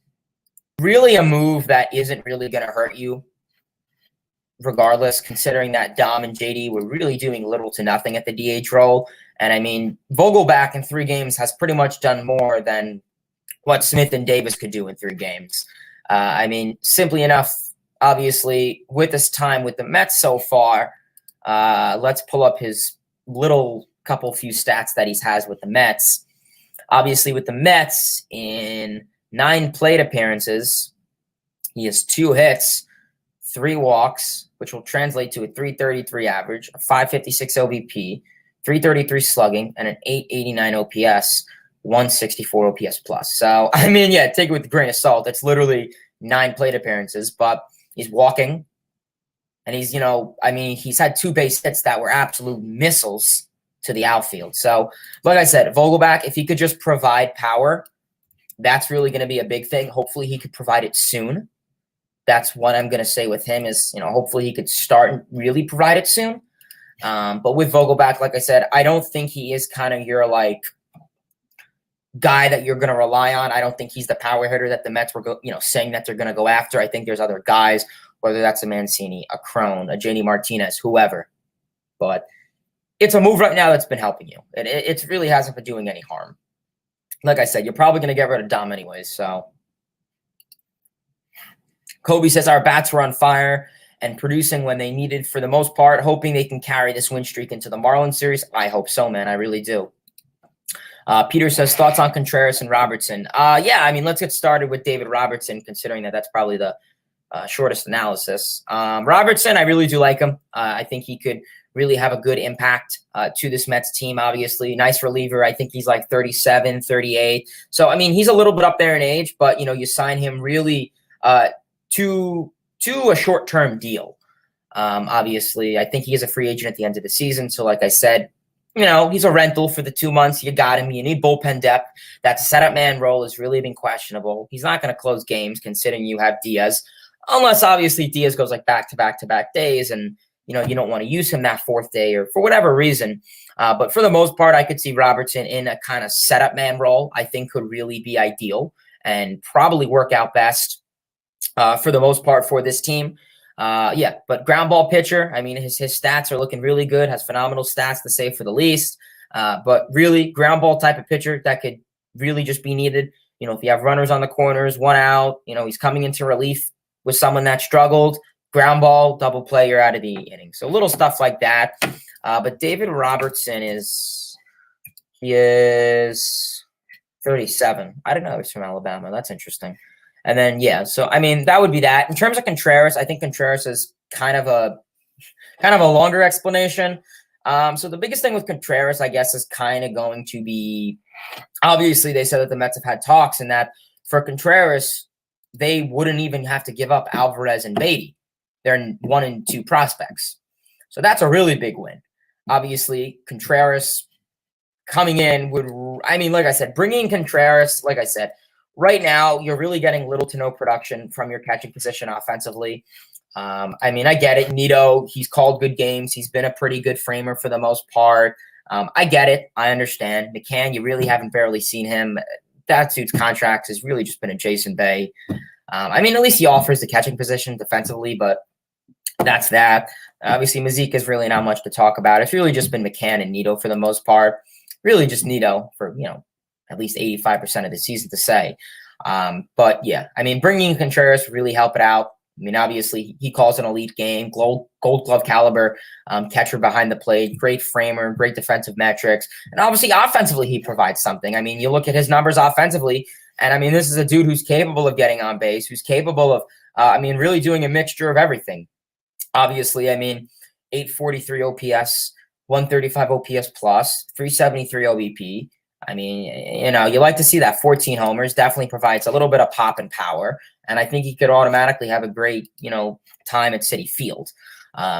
really a move that isn't really going to hurt you regardless, considering that Dom and JD were really doing little to nothing at the DH role. And I mean, Vogelback in 3 games has pretty much done more than what Smith and Davis could do in 3 games. I mean, simply enough, obviously, with this time with the Mets so far, let's pull up his few stats that he has with the Mets. Obviously, with the Mets, in 9 plate appearances, he has 2 hits, 3 walks, which will translate to a 333 average, a 556 OBP, 333 slugging, and an 889 OPS, 164 OPS plus. So, I mean, yeah, take it with a grain of salt. It's literally 9 plate appearances, but he's walking, and he's had 2 base hits that were absolute missiles to the outfield. So, like I said, Vogelback, if he could just provide power, that's really going to be a big thing. Hopefully he could provide it soon. That's what I'm going to say with him is, hopefully he could start and really provide it soon. But with Vogelback, like I said, I don't think he is kind of your guy that you're going to rely on. I don't think he's the power hitter that the Mets were saying that they're going to go after. I think there's other guys, whether that's a Mancini, a Crone, a JD Martinez, whoever. But it's a move right now that's been helping you. It really hasn't been doing any harm. Like I said, you're probably going to get rid of Dom anyways. So Kobe says our bats were on fire and producing when they needed for the most part, hoping they can carry this win streak into the Marlins series. I hope so, man. I really do. Peter says, thoughts on Contreras and Robertson? Yeah, I mean, let's get started with David Robertson, considering that that's probably the shortest analysis. Robertson, I really do like him. I think he could really have a good impact to this Mets team, obviously. Nice reliever. I think he's like 37, 38. So, I mean, he's a little bit up there in age, but, you sign him really to a short-term deal. Obviously, I think he is a free agent at the end of the season. So, like I said, he's a rental for the 2 months. You got him. You need bullpen depth. That setup man role has really been questionable. He's not going to close games considering you have Diaz, unless obviously Diaz goes like back-to-back days and, you don't want to use him that 4th day or for whatever reason. But for the most part, I could see Robertson in a kind of setup man role. I think could really be ideal and probably work out best for the most part for this team. But ground ball pitcher, I mean, his stats are looking really good, has phenomenal stats to say for the least. But really ground ball type of pitcher that could really just be needed. If you have runners on the corners, 1 out, he's coming into relief with someone that struggled. Ground ball, double play, you're out of the inning. So little stuff like that. But David Robertson is 37. I don't know. He's from Alabama. That's interesting. And then, so, I mean, that would be that. In terms of Contreras, I think Contreras is kind of a longer explanation. So the biggest thing with Contreras, I guess, is kind of going to be, obviously, they said that the Mets have had talks and that for Contreras, they wouldn't even have to give up Alvarez and Beatty. They're 1 and 2 prospects. So that's a really big win. Obviously, Contreras coming in would, I mean, like I said, bringing Contreras, like I said, right now, you're really getting little to no production from your catching position offensively. I mean, I get it. Nito, he's called good games. He's been a pretty good framer for the most part. I get it. I understand. McCann, you really haven't barely seen him. That dude's contract has really just been a Jason Bay. I mean, at least he offers the catching position defensively, but that's that. Obviously, Mazik is really not much to talk about. It's really just been McCann and Nito for the most part. Really just Nito for, at least 85% of the season to say. But yeah, I mean, bringing Contreras would really help it out. I mean, obviously, he calls an elite game, gold glove caliber catcher behind the plate, great framer, great defensive metrics. And obviously, offensively, he provides something. I mean, you look at his numbers offensively, and I mean, this is a dude who's capable of getting on base, who's capable of, really doing a mixture of everything. Obviously, I mean, 843 OPS, 135 OPS plus, 373 OBP. I mean, you like to see that. 14 homers definitely provides a little bit of pop and power. And I think he could automatically have a great, time at Citi Field.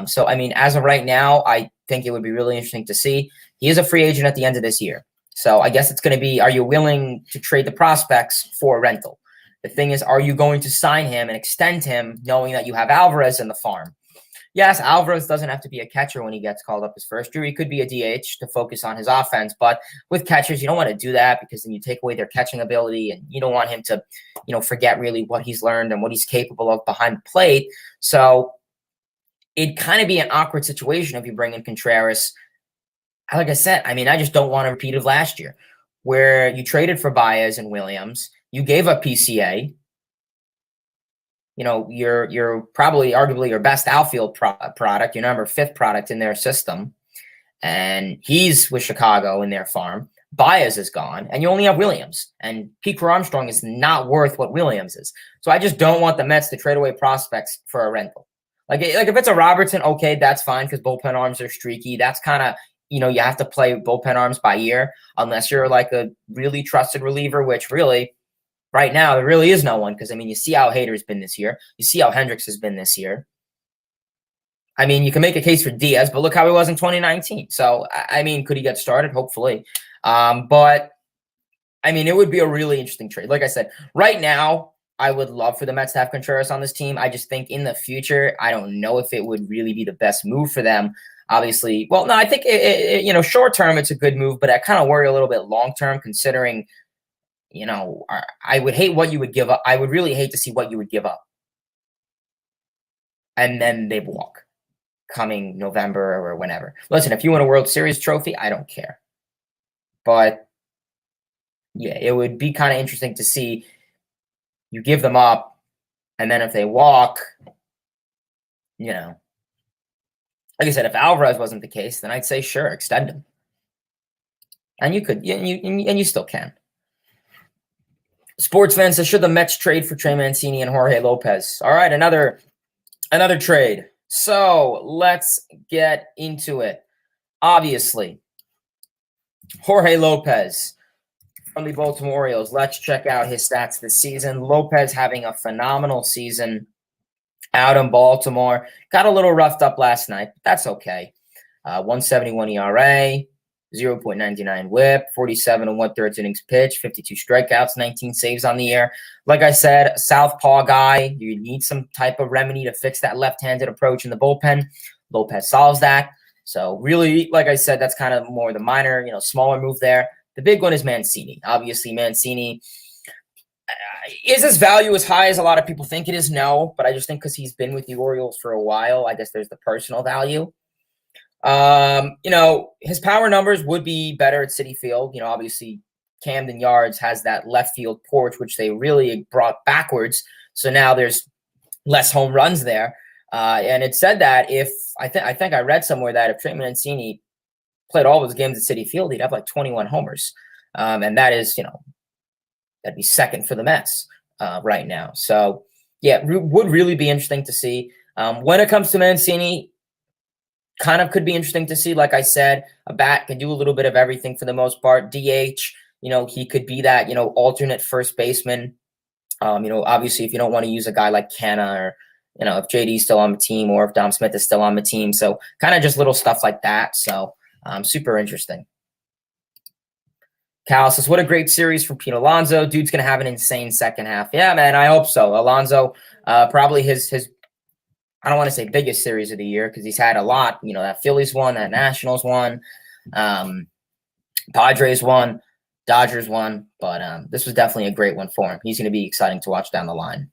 So, I mean, as of right now, I think it would be really interesting to see. He is a free agent at the end of this year. So I guess it's going to be, are you willing to trade the prospects for a rental? The thing is, are you going to sign him and extend him knowing that you have Alvarez in the farm? Yes, Alvarez doesn't have to be a catcher when he gets called up his first year. He could be a DH to focus on his offense. But with catchers, you don't want to do that because then you take away their catching ability and you don't want him to, forget really what he's learned and what he's capable of behind the plate. So it'd kind of be an awkward situation if you bring in Contreras. Like I said, I mean, I just don't want a repeat of last year where you traded for Baez and Williams. You gave up PCA. You're probably arguably your best outfield product, your number 5th product in their system. And he's with Chicago in their farm. Baez is gone, and you only have Williams. And Pico Armstrong is not worth what Williams is. So I just don't want the Mets to trade away prospects for a rental. Like if it's a Robertson, okay, that's fine because bullpen arms are streaky. That's kind of, you have to play bullpen arms by ear unless you're like a really trusted reliever, which really – right now, there really is no one because, I mean, you see how Hader's been this year. You see how Hendricks has been this year. I mean, you can make a case for Diaz, but look how he was in 2019. So, I mean, could he get started? Hopefully. But, I mean, it would be a really interesting trade. Like I said, right now, I would love for the Mets to have Contreras on this team. I just think in the future, I don't know if it would really be the best move for them. Obviously, well, no, I think, short term, it's a good move, but I kind of worry a little bit long term considering – I would hate what you would give up. I would really hate to see what you would give up. And then they walk coming November or whenever. Listen, if you win a World Series trophy, I don't care. But, yeah, it would be kind of interesting to see you give them up, and then if they walk, like I said, if Alvarez wasn't the case, then I'd say, sure, extend him. And you could, and you still can. Sports fans says, should the Mets trade for Trey Mancini and Jorge Lopez? All right, another trade. So let's get into it. Obviously, Jorge Lopez from the Baltimore Orioles. Let's check out his stats this season. Lopez having a phenomenal season out in Baltimore. Got a little roughed up last night, but that's okay. 171 ERA. 0.99 whip, 47 and 1/3 innings pitched, 52 strikeouts, 19 saves on the year. Like I said, southpaw guy. You need some type of remedy to fix that left-handed approach in the bullpen. Lopez solves that. So really, like I said, that's kind of more the minor, smaller move there. The big one is Mancini. Obviously, Mancini, is his value as high as a lot of people think it is? No, but I just think because he's been with the Orioles for a while, I guess there's the personal value. His power numbers would be better at Citi Field. Obviously Camden Yards has that left field porch, which they really brought backwards. So now there's less home runs there. And it said that if I think I read somewhere that if Trey Mancini played all of his games at Citi Field, he'd have like 21 homers. And that is, that'd be second for the Mets right now. So yeah, would really be interesting to see. When it comes to Mancini, kind of could be interesting to see. Like I said, a bat can do a little bit of everything for the most part. DH, he could be that, alternate first baseman. Obviously if you don't want to use a guy like Canna or, if JD's still on the team or if Dom Smith is still on the team. So kind of just little stuff like that. So super interesting. Cal says, what a great series from Pete Alonso. Dude's going to have an insane second half. Yeah, man, I hope so. Alonso, probably his I don't want to say biggest series of the year because he's had a lot. That Phillies won, that Nationals won, Padres won, Dodgers won. But this was definitely a great one for him. He's going to be exciting to watch down the line.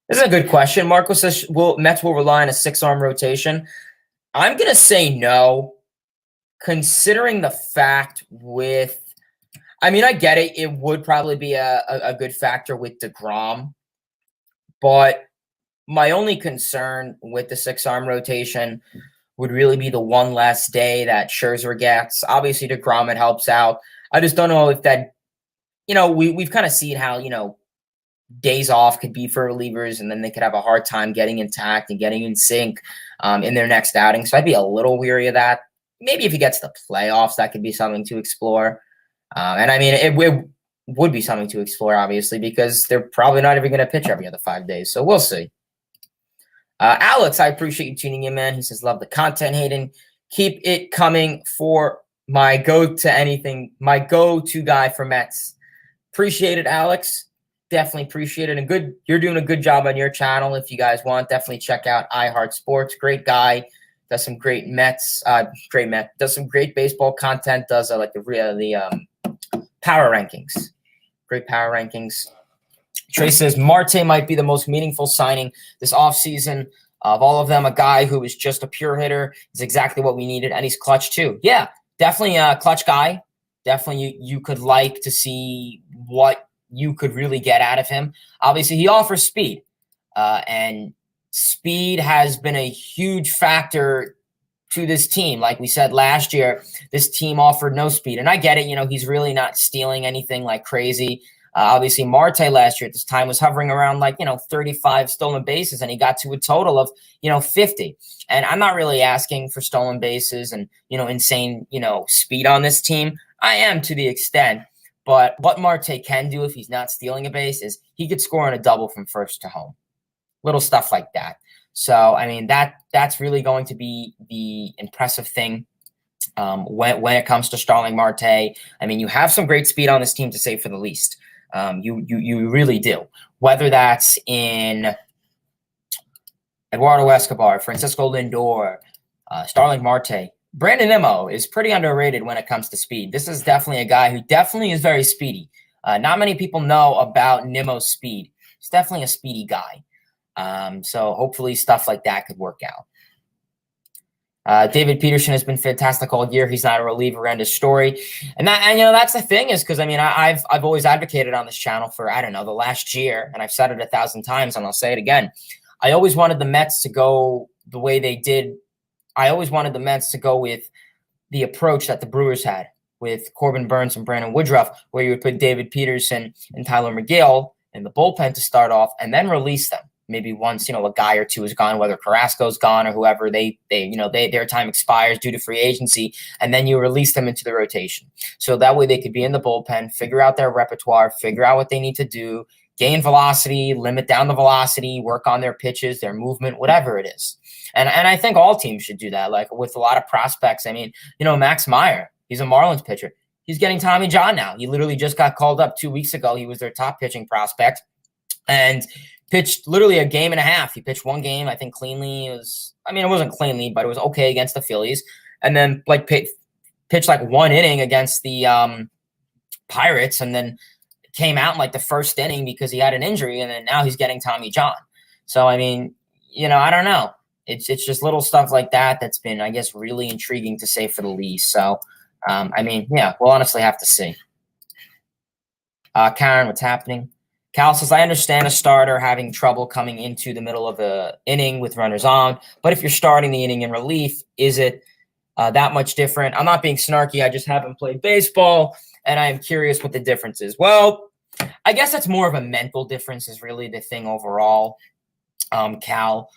This is a good question. Marco says, Mets will rely on a 6-arm rotation? I'm going to say no. Considering the fact I get it. It would probably be a good factor with DeGrom. But my only concern with the 6-arm rotation would really be the one less day that Scherzer gets. Obviously, DeGrom, it helps out. I just don't know if that, we've kind of seen how, days off could be for relievers, and then they could have a hard time getting intact and getting in sync in their next outing. So I'd be a little weary of that. Maybe if he gets the playoffs, that could be something to explore. It would be something to explore, obviously, because they're probably not even going to pitch every other 5 days. So we'll see. Alex, I appreciate you tuning in, man. He says, love the content, Hayden. Keep it coming for my go-to guy for Mets. Appreciate it, Alex. Definitely appreciate it. And you're doing a good job on your channel. If you guys want, definitely check out iHeart Sports. Great guy. Does some does some great baseball content, does the power rankings. Great power rankings. Trey says Marte might be the most meaningful signing this offseason of all of them. A guy who is just a pure hitter is exactly what we needed, and he's clutch too. Yeah, definitely a clutch guy. Definitely you could like to see what you could really get out of him. Obviously, he offers speed, and speed has been a huge factor to this team. Like we said last year, this team offered no speed. And I get it, he's really not stealing anything like crazy. Obviously, Marte last year at this time was hovering around 35 stolen bases, and he got to a total of, 50. And I'm not really asking for stolen bases and, insane, speed on this team. I am to the extent. But what Marte can do if he's not stealing a base is he could score on a double from first to home. Little stuff like that. So, that's really going to be the impressive thing when it comes to Starling Marte. You have some great speed on this team, to say for the least. You really do. Whether that's in Eduardo Escobar, Francisco Lindor, Starling Marte, Brandon Nimmo is pretty underrated when it comes to speed. This is definitely a guy who definitely is very speedy. Not many people know about Nimmo's speed. He's definitely a speedy guy. So hopefully stuff like that could work out. David Peterson has been fantastic all year. He's not a reliever, end of story. And that's the thing is because I've always advocated on this channel for the last year, and I've said it 1,000 times, and I'll say it again. I always wanted the Mets to go the way they did. I always wanted the Mets to go with the approach that the Brewers had with Corbin Burns and Brandon Woodruff, where you would put David Peterson and Tyler McGill in the bullpen to start off and then release them. Maybe once, a guy or two is gone, whether Carrasco's gone or whoever, their time expires due to free agency, and then you release them into the rotation. So that way they could be in the bullpen, figure out their repertoire, figure out what they need to do, gain velocity, limit down the velocity, work on their pitches, their movement, whatever it is. And I think all teams should do that, like with a lot of prospects. Max Meyer, he's a Marlins pitcher. He's getting Tommy John now. He literally just got called up 2 weeks ago. He was their top pitching prospect. And pitched literally a game and a half. He pitched one game, I think cleanly. It wasn't cleanly, but it was okay against the Phillies. And then pitched one inning against the Pirates, and then came out in the first inning because he had an injury, and then now he's getting Tommy John. So, I don't know. It's just little stuff like that that's been, I guess, really intriguing to say for the least. So, we'll honestly have to see. Karen, what's happening? Cal says, I understand a starter having trouble coming into the middle of the inning with runners on, but if you're starting the inning in relief, is it that much different? I'm not being snarky. I just haven't played baseball, and I am curious what the difference is. Well, I guess that's more of a mental difference is really the thing overall, Cal.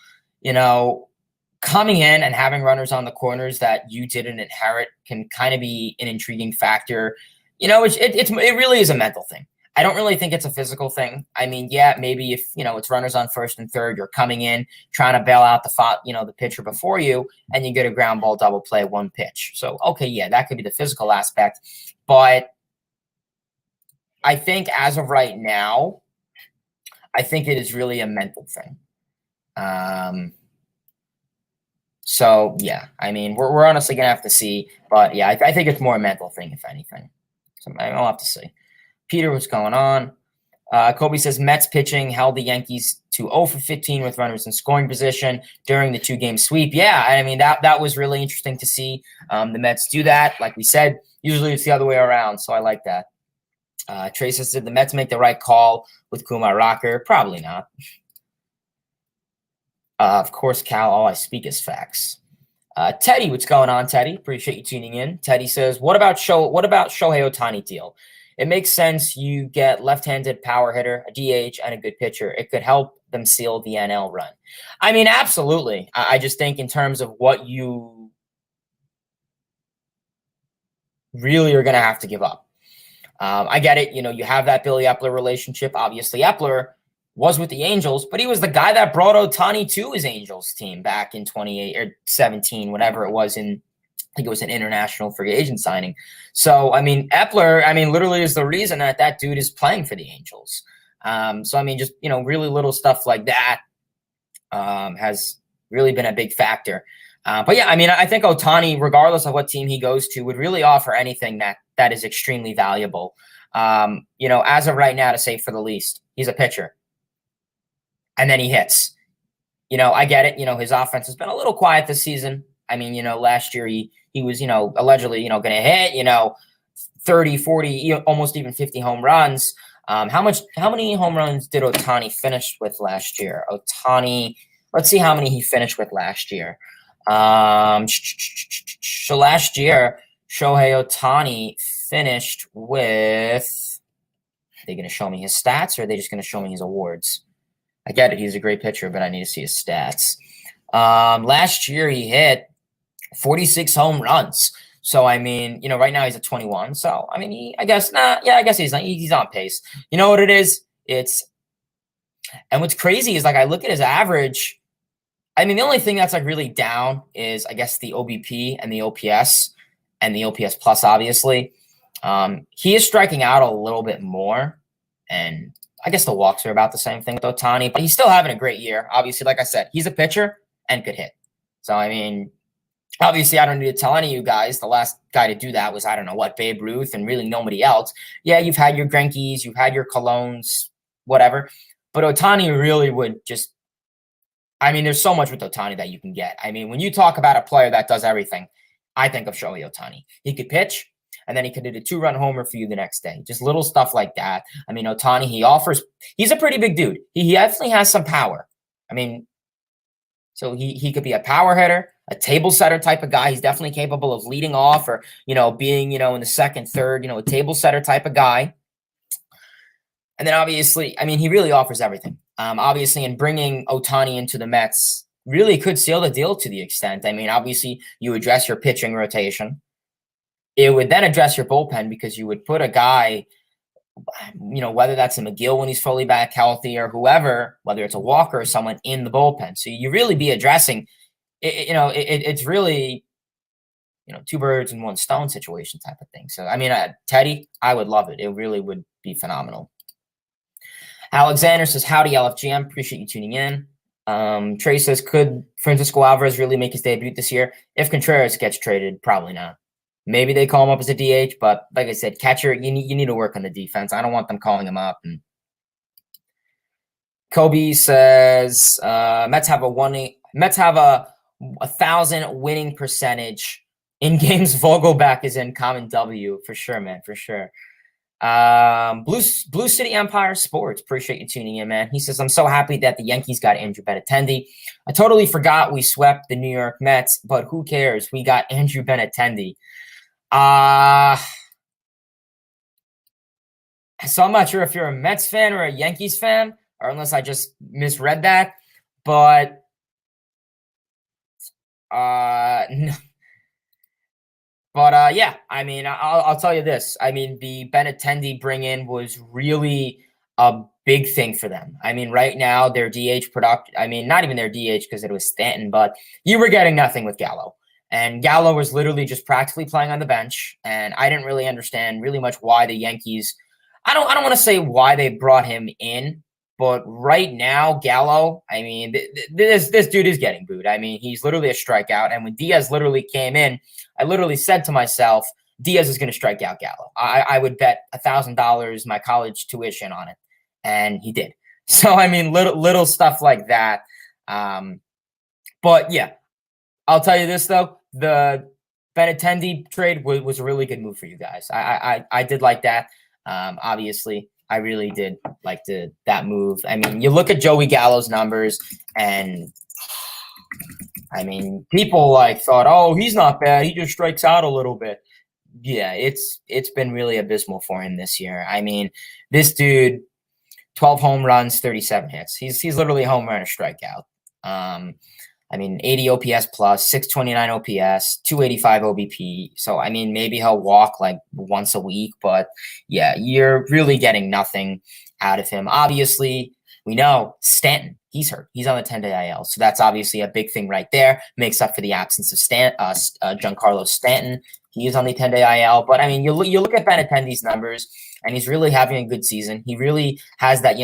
Coming in and having runners on the corners that you didn't inherit can kind of be an intriguing factor. It really is a mental thing. I don't really think it's a physical thing. I mean, yeah, maybe if, it's runners on first and third, you're coming in trying to bail out the pitcher before you, and you get a ground ball double play, one pitch. So, okay, yeah, that could be the physical aspect. But I think as of right now, I think it is really a mental thing. So, yeah, I mean, we're honestly going to have to see. But, yeah, I think it's more a mental thing, if anything. So I'll have to see. Peter, what's going on? Kobe says Mets pitching held the Yankees to 0 for 15 with runners in scoring position during the 2-game sweep. Yeah, I mean, that was really interesting to see the Mets do that. Like we said, usually it's the other way around, so I like that. Trey says, did the Mets make the right call with Kumar Rocker? Probably not. Of course, Cal, all I speak is facts. Teddy, what's going on, Teddy? Appreciate you tuning in. Teddy says, what about Shohei Otani deal? It makes sense. You get left-handed power hitter, a DH, and a good pitcher. It could help them seal the NL run. I mean, absolutely. I just think in terms of what you really are going to have to give up. I get it. You have that Billy Epler relationship. Obviously, Epler was with the Angels, but he was the guy that brought Otani to his Angels team back in 28 or 17, whatever it was, I think it was an international free agent signing. So, I mean, Epler, literally is the reason that dude is playing for the Angels. So, I mean, just, really little stuff like that has really been a big factor. But, yeah, I mean, I think Otani, regardless of what team he goes to, would really offer anything that is extremely valuable. As of right now, to say for the least, he's a pitcher. And then he hits. I get it. His offense has been a little quiet this season. I mean, last year he was, allegedly, going to hit, 30, 40, almost even 50 home runs. How many home runs did Otani finish with last year? Let's see how many he finished with last year. So last year, Shohei Otani finished with, are they going to show me his stats, or are they just going to show me his awards? I get it. He's a great pitcher, but I need to see his stats. Last year he hit 46 home runs. So, I mean, right now he's at 21. So, I mean, I guess he's on pace. You know what it is? And what's crazy is, like, I look at his average. I mean, the only thing that's, like, really down is, I guess, the OBP and the OPS plus, obviously. He is striking out a little bit more, and I guess the walks are about the same thing with Otani, but he's still having a great year. Obviously, like I said, he's a pitcher and could hit. So, I mean, obviously, I don't need to tell any of you guys. The last guy to do that was, I don't know what, Babe Ruth, and really nobody else. Yeah, you've had your Grenkes, you've had your Colognes, whatever. But Otani really would just, I mean, there's so much with Otani that you can get. I mean, when you talk about a player that does everything, I think of Shohei Otani. He could pitch, and then he could hit a 2-run homer for you the next day. Just little stuff like that. I mean, Otani, he's a pretty big dude. He definitely has some power. I mean, so he could be a power hitter, a table setter type of guy. He's definitely capable of leading off or, being, in the second, third, a table setter type of guy. And then obviously, I mean, he really offers everything. Obviously, in bringing Otani into the Mets really could seal the deal to the extent. I mean, obviously, you address your pitching rotation. It would then address your bullpen because you would put a guy, whether that's a McGill when he's fully back healthy or whoever, whether it's a Walker or someone in the bullpen. So you really be addressing, it's really, two birds and one stone situation type of thing. So, I mean, Teddy, I would love it. It really would be phenomenal. Alexander says, howdy, LFGM. Appreciate you tuning in. Trey says, could Francisco Alvarez really make his debut this year? If Contreras gets traded, probably not. Maybe they call him up as a DH, but like I said, catcher, you need to work on the defense. I don't want them calling him up. And Kobe says Mets have a 1,000 winning percentage in games Vogelback is in. Common W for sure, man, for sure. Blue City Empire Sports, appreciate you tuning in, man. He says, I'm so happy that the Yankees got Andrew Benintendi. I totally forgot we swept the New York Mets, but who cares? We got Andrew Benintendi. So I'm not sure if you're a Mets fan or a Yankees fan, or unless I just misread that, but no. But yeah, I mean, I'll tell you this. I mean, the Benintendi bring in was really a big thing for them. I mean, right now their DH product. I mean, not even their DH because it was Stanton, but you were getting nothing with Gallo. And Gallo was literally just practically playing on the bench. And I didn't really understand really much why the Yankees. I don't want to say why they brought him in, but right now, Gallo, I mean, this dude is getting booed. I mean, he's literally a strikeout. And when Diaz literally came in, I literally said to myself, Diaz is going to strike out Gallo. I would bet $1,000 my college tuition on it, and he did. So I mean, little stuff like that. But yeah, I'll tell you this though: the Benintendi trade was a really good move for you guys. I did like that. Obviously, I really did like that move. I mean, you look at Joey Gallo's numbers, and I mean, people like thought, oh, he's not bad. He just strikes out a little bit. Yeah, it's been really abysmal for him this year. I mean, this dude, 12 home runs, 37 hits. He's literally a home run or strikeout. I mean, 80 OPS plus, 629 OPS, 285 OBP. So, I mean, maybe he'll walk like once a week, but yeah, you're really getting nothing out of him. Obviously, we know Stanton, he's hurt. He's on the 10-day IL. So that's obviously a big thing right there. Makes up for the absence of Giancarlo Stanton. He is on the 10-day IL. But, I mean, you look at Benintendi's numbers, and he's really having a good season. He really has that,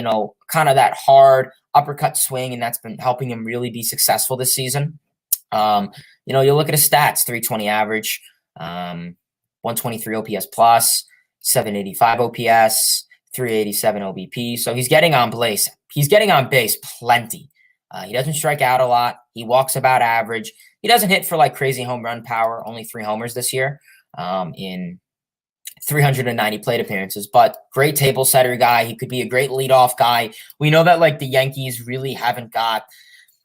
kind of that hard uppercut swing, and that's been helping him really be successful this season. You look at his stats: 320 average, 123 OPS plus, 785 OPS, 387 OBP. So he's getting on base. He's getting on base plenty. He doesn't strike out a lot. He walks about average. He doesn't hit for like crazy home run power. Only 3 homers this year in 390 plate appearances, but great table setter guy. He could be a great leadoff guy. We know that like the Yankees really haven't got.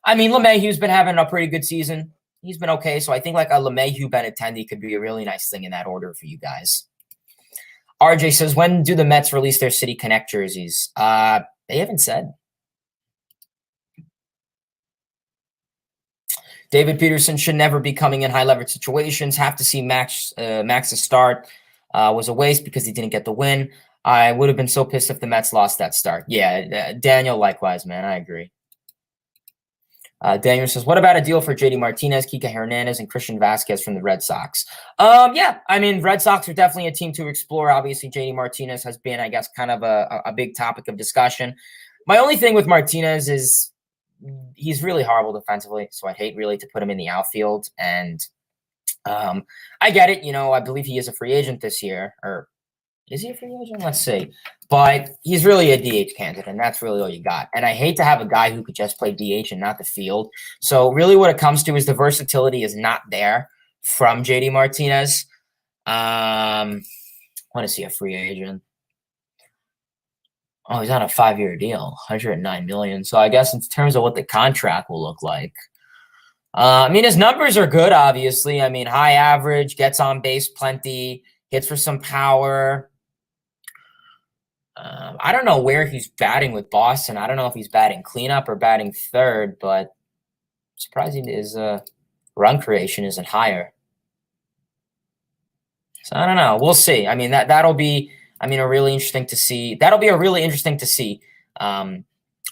I mean, LeMahieu's been having a pretty good season. He's been okay. So I think like a LeMahieu Benintendi could be a really nice thing in that order for you guys. RJ says, when do the Mets release their City Connect jerseys? They haven't said. David Peterson should never be coming in high leverage situations. Have to see Max's start. Was a waste because he didn't get the win. I would have been so pissed if the Mets lost that start. Yeah, Daniel, likewise, man. I agree. Daniel says, what about a deal for JD Martinez, Kike Hernandez, and Christian Vasquez from the Red Sox? Yeah, I mean, Red Sox are definitely a team to explore. Obviously, JD Martinez has been, I guess, kind of a big topic of discussion. My only thing with Martinez is he's really horrible defensively, so I'd hate really to put him in the outfield. And I get it. I believe he is a free agent this year. Or is he a free agent? Let's see. But he's really a DH candidate, and that's really all you got. And I hate to have a guy who could just play DH and not the field. So really what it comes to is the versatility is not there from JD Martinez. When is he a free agent? Oh, he's on a 5-year deal, $109 million. So I guess in terms of what the contract will look like, I mean, his numbers are good, obviously. I mean, high average, gets on base plenty, hits for some power. I don't know where he's batting with Boston. I don't know if he's batting cleanup or batting third, but surprising his run creation isn't higher. So I don't know. We'll see. I mean, that'll be, a really interesting to see. That'll be a really interesting to see.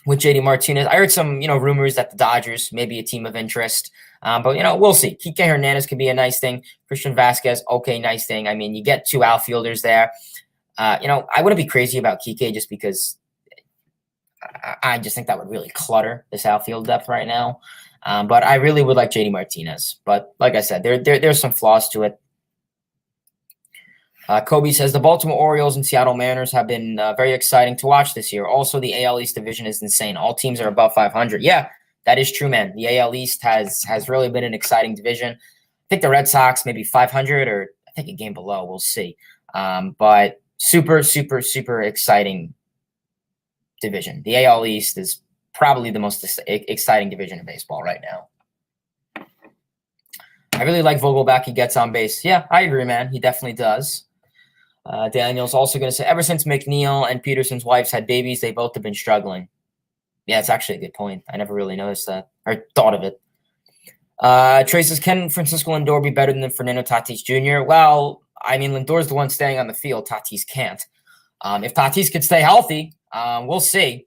With JD Martinez, I heard some, rumors that the Dodgers may be a team of interest. But, we'll see. Kike Hernandez could be a nice thing. Christian Vasquez, okay, nice thing. I mean, you get 2 outfielders there. I wouldn't be crazy about Kike just because I just think that would really clutter this outfield depth right now. But I really would like JD Martinez. But like I said, there's some flaws to it. Kobe says the Baltimore Orioles and Seattle Mariners have been very exciting to watch this year. Also, the AL East division is insane. All teams are above 500. Yeah, that is true, man. The AL East has really been an exciting division. I think the Red Sox maybe 500 or I think a game below. We'll see. But super, super, super exciting division. The AL East is probably the most exciting division in baseball right now. I really like Vogelbach. He gets on base. Yeah, I agree, man. He definitely does. Daniel's also going to say, ever since McNeil and Peterson's wives had babies, they both have been struggling. Yeah, it's actually a good point. I never really noticed that or thought of it. Trey says, can Francisco Lindor be better than Fernando Tatis Jr.? Well, I mean, Lindor's the one staying on the field. Tatis can't. If Tatis could stay healthy, we'll see.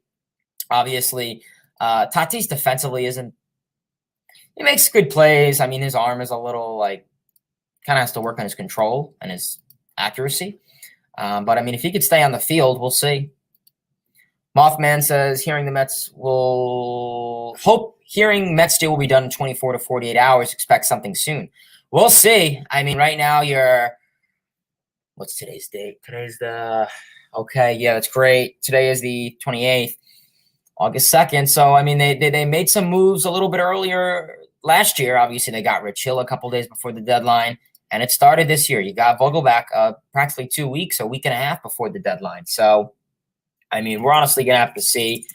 Obviously, Tatis defensively isn't. He makes good plays. I mean, his arm is a little like kind of has to work on his control and his accuracy. But I mean, if he could stay on the field, we'll see. Mothman says, hearing Mets deal will be done in 24 to 48 hours. Expect something soon. We'll see. I mean, right now what's today's date? That's great. Today is the 28th, August 2nd. So, I mean, they made some moves a little bit earlier last year. Obviously, they got Rich Hill a couple days before the deadline, and it started this year. You got Vogelback practically 2 weeks, a week and a half before the deadline. So, I mean, we're honestly going to have to see.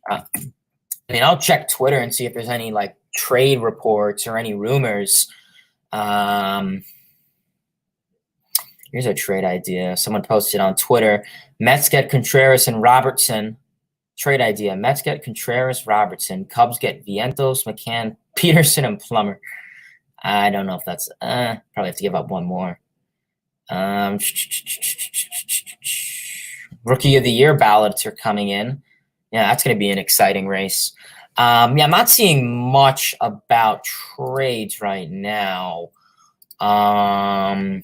I'll check Twitter and see if there's any, like, trade reports or any rumors. Here's a trade idea. Someone posted on Twitter. Mets get Contreras and Robertson. Trade idea. Mets get Contreras, Robertson. Cubs get Vientos, McCann, Peterson, and Plummer. I don't know if that's probably have to give up one more. Rookie of the Year ballots are coming in. Yeah, that's going to be an exciting race. I'm not seeing much about trades right now. I'm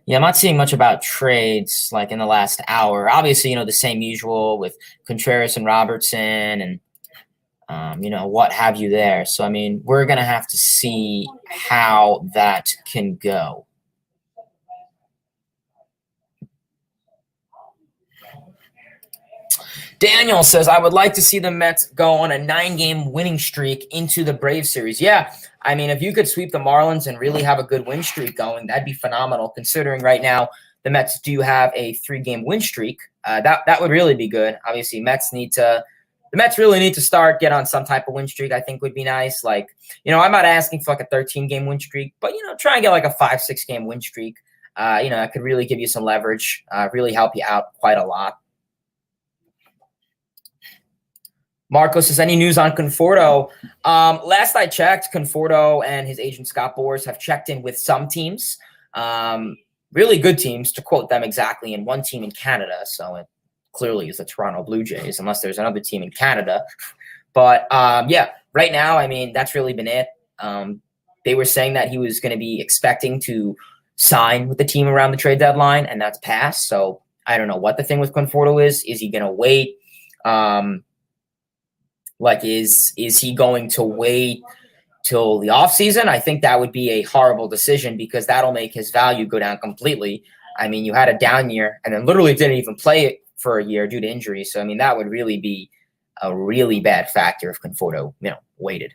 not seeing much about trades like in the last hour. Obviously, the same usual with Contreras and Robertson and, what have you there. So, I mean, we're going to have to see how that can go. Daniel says, I would like to see the Mets go on a 9-game winning streak into the Braves series. Yeah, I mean, if you could sweep the Marlins and really have a good win streak going, that'd be phenomenal, considering right now the Mets do have a 3-game win streak. That would really be good. Obviously, the Mets really need to get on some type of win streak, I think would be nice. Like, I'm not asking for like a 13-game win streak, but, try and get like a 5-6-game win streak. It could really give you some leverage, really help you out quite a lot. Marco says, any news on Conforto? Last I checked, Conforto and his agent Scott Boras have checked in with some teams, really good teams, to quote them exactly, and one team in Canada. So it clearly is the Toronto Blue Jays, unless there's another team in Canada. But, right now, I mean, that's really been it. They were saying that he was going to be expecting to sign with the team around the trade deadline, and that's passed. So I don't know what the thing with Conforto is. Is he going to wait? Is he going to wait till the offseason? I think that would be a horrible decision because that'll make his value go down completely. I mean, you had a down year and then literally didn't even play it for a year due to injury. So, I mean, that would really be a really bad factor if Conforto, waited.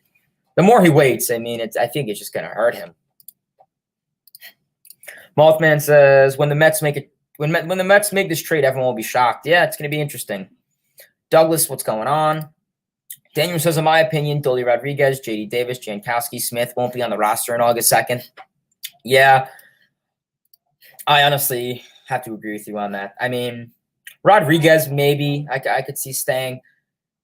The more he waits, I mean, I think it's just going to hurt him. Mothman says, when the Mets make this trade, everyone will be shocked. Yeah, it's going to be interesting. Douglas, what's going on? Daniel says, in my opinion, Dolly Rodriguez, J.D. Davis, Jankowski, Smith won't be on the roster on August 2nd. Yeah, I honestly have to agree with you on that. I mean, Rodriguez, maybe I could see staying.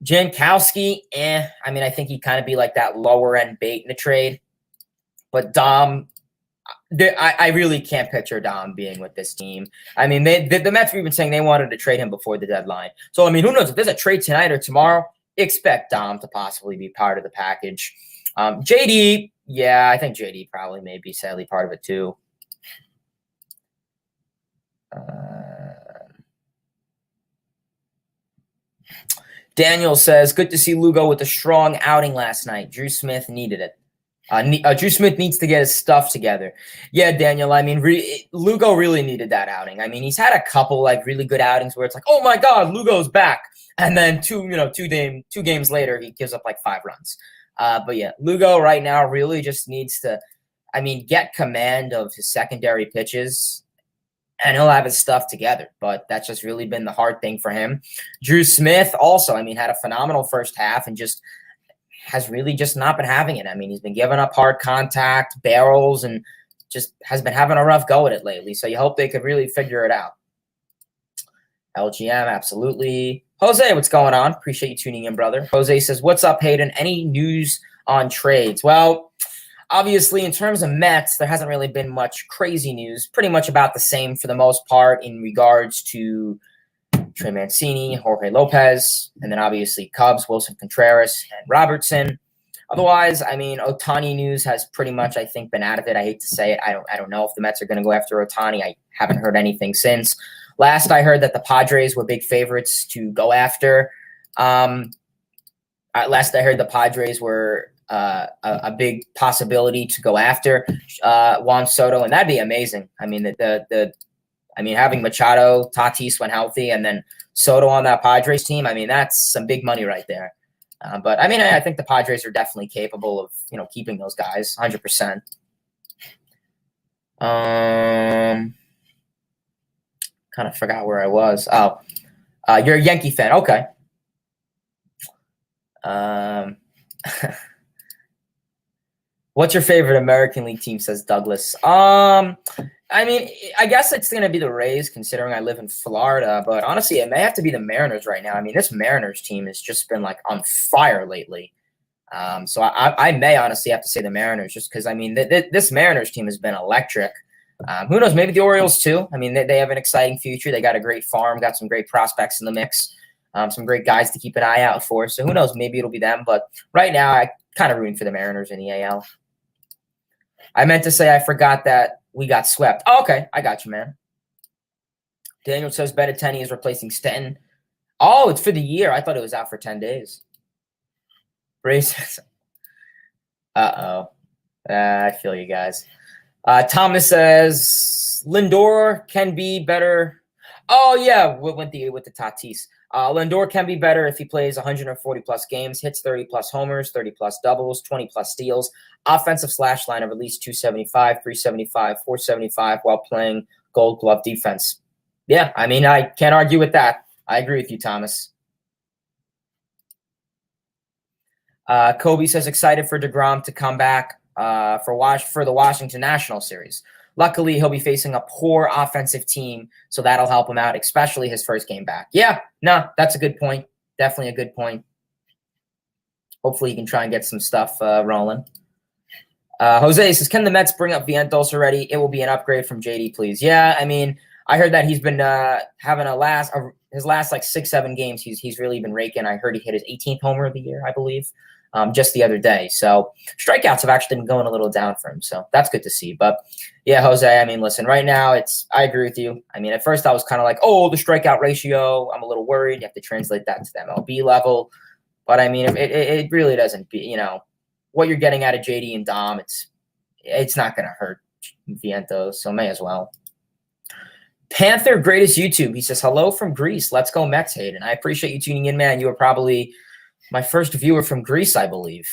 Jankowski, I mean, I think he'd kind of be like that lower-end bait in the trade. But Dom, I really can't picture Dom being with this team. I mean, the Mets were even saying they wanted to trade him before the deadline. So, I mean, who knows? If there's a trade tonight or tomorrow, expect Dom to possibly be part of the package. JD, I think JD probably may be sadly part of it too. Daniel says, good to see Lugo with a strong outing last night. Drew Smith needed it. Drew Smith needs to get his stuff together. Yeah, Daniel, I mean, Lugo really needed that outing. I mean, he's had a couple like really good outings where it's like, oh my God, Lugo's back. And then two games later, he gives up like 5 runs. But yeah, Lugo right now really just needs to, get command of his secondary pitches, and he'll have his stuff together. But that's just really been the hard thing for him. Drew Smith also, had a phenomenal first half and just has really just not been having it. He's been giving up hard contact, barrels, and just has been having a rough go at it lately. So you hope they could really figure it out. LGM, absolutely. Jose, what's going on? Appreciate you tuning in, brother. Jose says, what's up, Hayden? Any news on trades? Well, Obviously, in terms of Mets, there hasn't really been much crazy news. Pretty much about the same for the most part in regards to Trey Mancini, Jorge Lopez, and then obviously Cubs, Wilson Contreras, and Robertson. Otherwise, I mean, Otani news has pretty much, I think, been out of it. I hate to say it. I don't know if the Mets are going to go after Otani. I haven't heard anything since. Last I heard that the Padres were big favorites to go after. Last I heard the Padres were a big possibility to go after Juan Soto, and that'd be amazing. I mean, having Machado, Tatis when healthy, and then Soto on that Padres team, I mean, that's some big money right there. But I mean, I think the Padres are definitely capable of, keeping those guys 100%. Kind of forgot where I was. Oh, you're a Yankee fan. Okay. What's your favorite American League team, says Douglas? I mean, I guess it's going to be the Rays, considering I live in Florida. But honestly, it may have to be the Mariners right now. I mean, this Mariners team has just been like on fire lately. So I may honestly have to say the Mariners, just because, I mean, this Mariners team has been electric. Who knows? Maybe the Orioles too. I mean, they have an exciting future. They got a great farm, got some great prospects in the mix, some great guys to keep an eye out for. So who knows? Maybe it'll be them. But right now, I kind of rooting for the Mariners in the AL. I meant to say I forgot that we got swept. Oh, okay, I got you, man. Daniel says Benintendi is replacing Stanton. Oh, it's for the year. I thought it was out for 10 days. Braces. Uh-oh. I feel you guys. Thomas says Lindor can be better. Oh, yeah, with the Tatis. Lindor can be better if he plays 140-plus games, hits 30-plus homers, 30-plus doubles, 20-plus steals, offensive slash line of at least 275, 375, 475 while playing Gold Glove defense. Yeah, I mean, I can't argue with that. I agree with you, Thomas. Kobe says excited for DeGrom to come back for the Washington National Series. Luckily, he'll be facing a poor offensive team, so that'll help him out, especially his first game back. Yeah, no, that's a good point. Definitely a good point. Hopefully, he can try and get some stuff rolling. Jose says, can the Mets bring up Vientos already? It will be an upgrade from JD, please. Yeah, I mean, I heard that he's been having his last like 6-7 games. He's really been raking. I heard he hit his 18th homer of the year, I believe, just the other day. So strikeouts have actually been going a little down for him. So that's good to see. But yeah, Jose, I mean, listen, right now I agree with you. I mean, at first I was kind of like, oh, the strikeout ratio, I'm a little worried. You have to translate that to the MLB level. But I mean, it really doesn't be, what you're getting out of JD and Dom, it's not going to hurt Vientos. So may as well. Panther Greatest YouTube. He says, hello from Greece. Let's go Mets, Hayden. I appreciate you tuning in, man. You were probably my first viewer from Greece, I believe.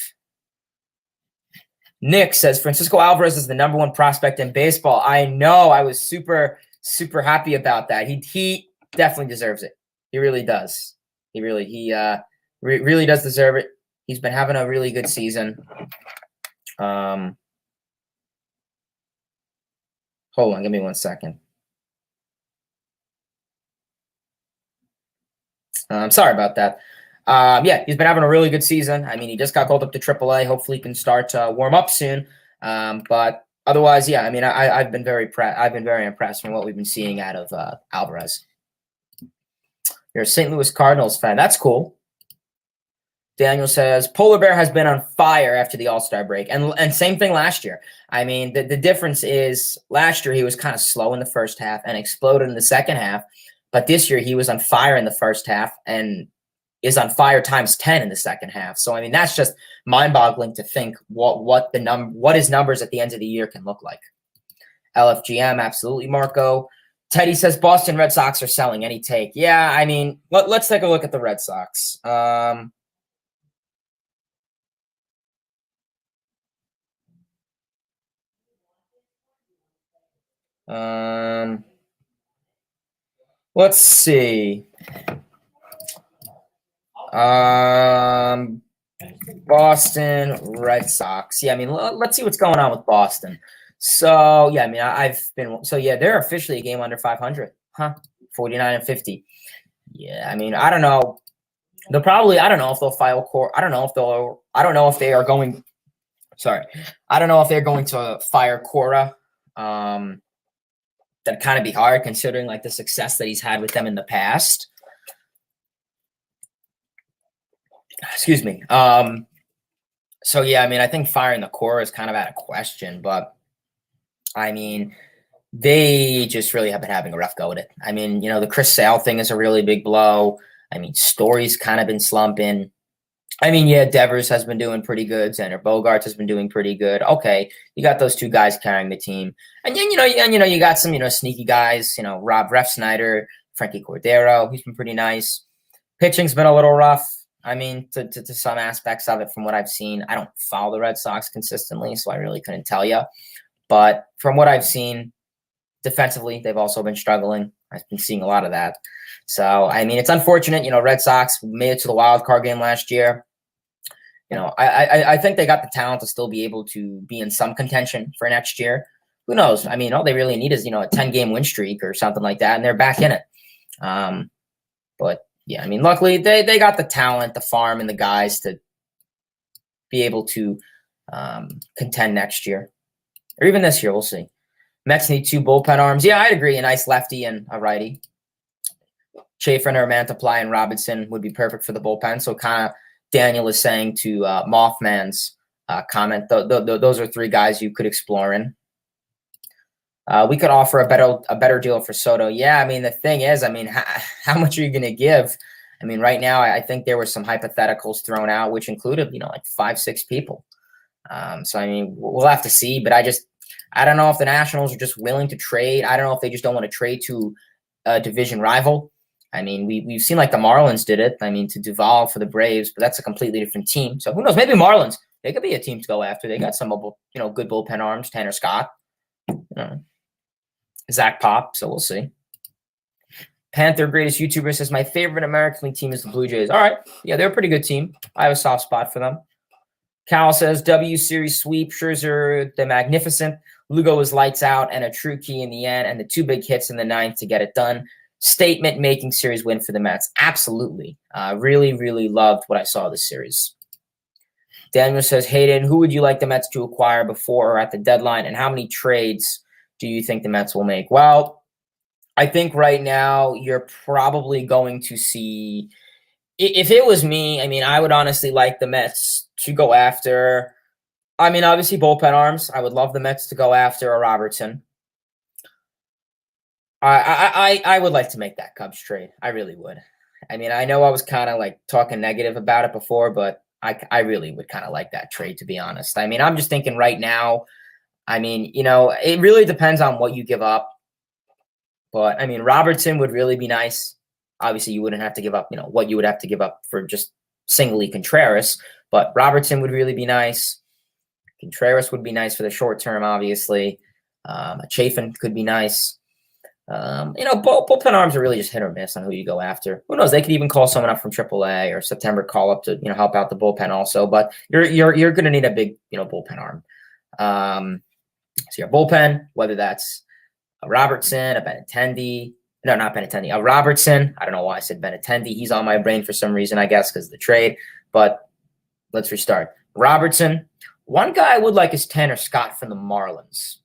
Nick says, Francisco Alvarez is the #1 prospect in baseball. I know. I was super, super happy about that. He definitely deserves it. He really does. He really does deserve it. He's been having a really good season. Hold on. Give me 1 second. I'm sorry about that. Yeah, he's been having a really good season. I mean, he just got called up to AAA. Hopefully, he can start to warm up soon. But otherwise, yeah, I mean, I've been very impressed with what we've been seeing out of Alvarez. You're a St. Louis Cardinals fan. That's cool. Daniel says Polar Bear has been on fire after the All-Star break, and same thing last year. I mean, the difference is last year he was kind of slow in the first half and exploded in the second half. But this year he was on fire in the first half and is on fire times 10 in the second half. So I mean, that's just mind-boggling to think what his numbers at the end of the year can look like. LFGM, absolutely, Marco. Teddy says Boston Red Sox are selling. Any take? Yeah, I mean, let's take a look at the Red Sox. Let's see. Boston Red Sox. Yeah, I mean, let's see what's going on with Boston. So, yeah, I mean, they're officially a game under 500. Huh? 49-50. Yeah, I mean, I don't know. I don't know if they'll file court. I don't know if they are going Sorry. I don't know if they're going to fire Cora. That'd kind of be hard considering like the success that he's had with them in the past. Excuse me. So yeah, I mean, I think firing the core is kind of out of question, but I mean, they just really have been having a rough go at it. I mean, the Chris Sale thing is a really big blow. I mean, Story's kind of been slumping. I mean, yeah, Devers has been doing pretty good. Xander Bogaerts has been doing pretty good. Okay, you got those two guys carrying the team, and then you got some sneaky guys. Rob Refsnyder, Frankie Cordero. He's been pretty nice. Pitching's been a little rough. I mean, to some aspects of it from what I've seen. I don't follow the Red Sox consistently, so I really couldn't tell you. But from what I've seen, defensively, they've also been struggling. I've been seeing a lot of that. So, I mean, it's unfortunate. Red Sox made it to the wild card game last year. I think they got the talent to still be able to be in some contention for next year. Who knows? I mean, all they really need is, a 10-game win streak or something like that, and they're back in it. But yeah, I mean, luckily they got the talent, the farm, and the guys to be able to contend next year. Or even this year, we'll see. Mets need 2 bullpen arms. Yeah, I'd agree. A nice lefty and a righty. Chafin or Mantiply and Robertson would be perfect for the bullpen. So kind of Daniel is saying to Mothman's comment, those are 3 guys you could explore in. We could offer a better deal for Soto. Yeah, I mean, the thing is, I mean, how much are you going to give? I mean, right now, I think there were some hypotheticals thrown out, which included, like 5-6 people. So, I mean, we'll have to see. But I don't know if the Nationals are just willing to trade. I don't know if they just don't want to trade to a division rival. I mean, we've seen like the Marlins did it. I mean, to Duvall for the Braves, but that's a completely different team. So who knows? Maybe Marlins. They could be a team to go after. They got some, good bullpen arms. Tanner Scott, Zach Pop. So we'll see. Panther greatest YouTuber says my favorite American League team is the Blue Jays. All right, yeah, they're a pretty good team. I have a soft spot for them. Cal says W Series sweep. Scherzer the magnificent. Lugo was lights out and a true key in the end, and the 2 big hits in the 9th to get it done. Statement-making series win for the Mets. Absolutely. Really, really loved what I saw this series. Daniel says, Hayden, who would you like the Mets to acquire before or at the deadline, and how many trades do you think the Mets will make? Well, I think right now you're probably going to see – if it was me, I mean, I would honestly like the Mets to go after – I mean, obviously bullpen arms. I would love the Mets to go after a Robertson. I would like to make that Cubs trade. I really would. I mean, I know I was kind of like talking negative about it before, but I really would kind of like that trade, to be honest. I mean, I'm just thinking right now, I mean, it really depends on what you give up. But, I mean, Robertson would really be nice. Obviously, you wouldn't have to give up, what you would have to give up for just singly Contreras. But Robertson would really be nice. Contreras would be nice for the short term, obviously. Chafin could be nice. Bullpen arms are really just hit or miss on who you go after. Who knows? They could even call someone up from AAA or September call up to help out the bullpen also. But you're going to need a big bullpen arm. So your bullpen, whether that's a Robertson, a Benintendi, no, not Benintendi, a Robertson. I don't know why I said Benintendi. He's on my brain for some reason, I guess, because of the trade. But let's restart. Robertson. One guy I would like is Tanner Scott from the Marlins.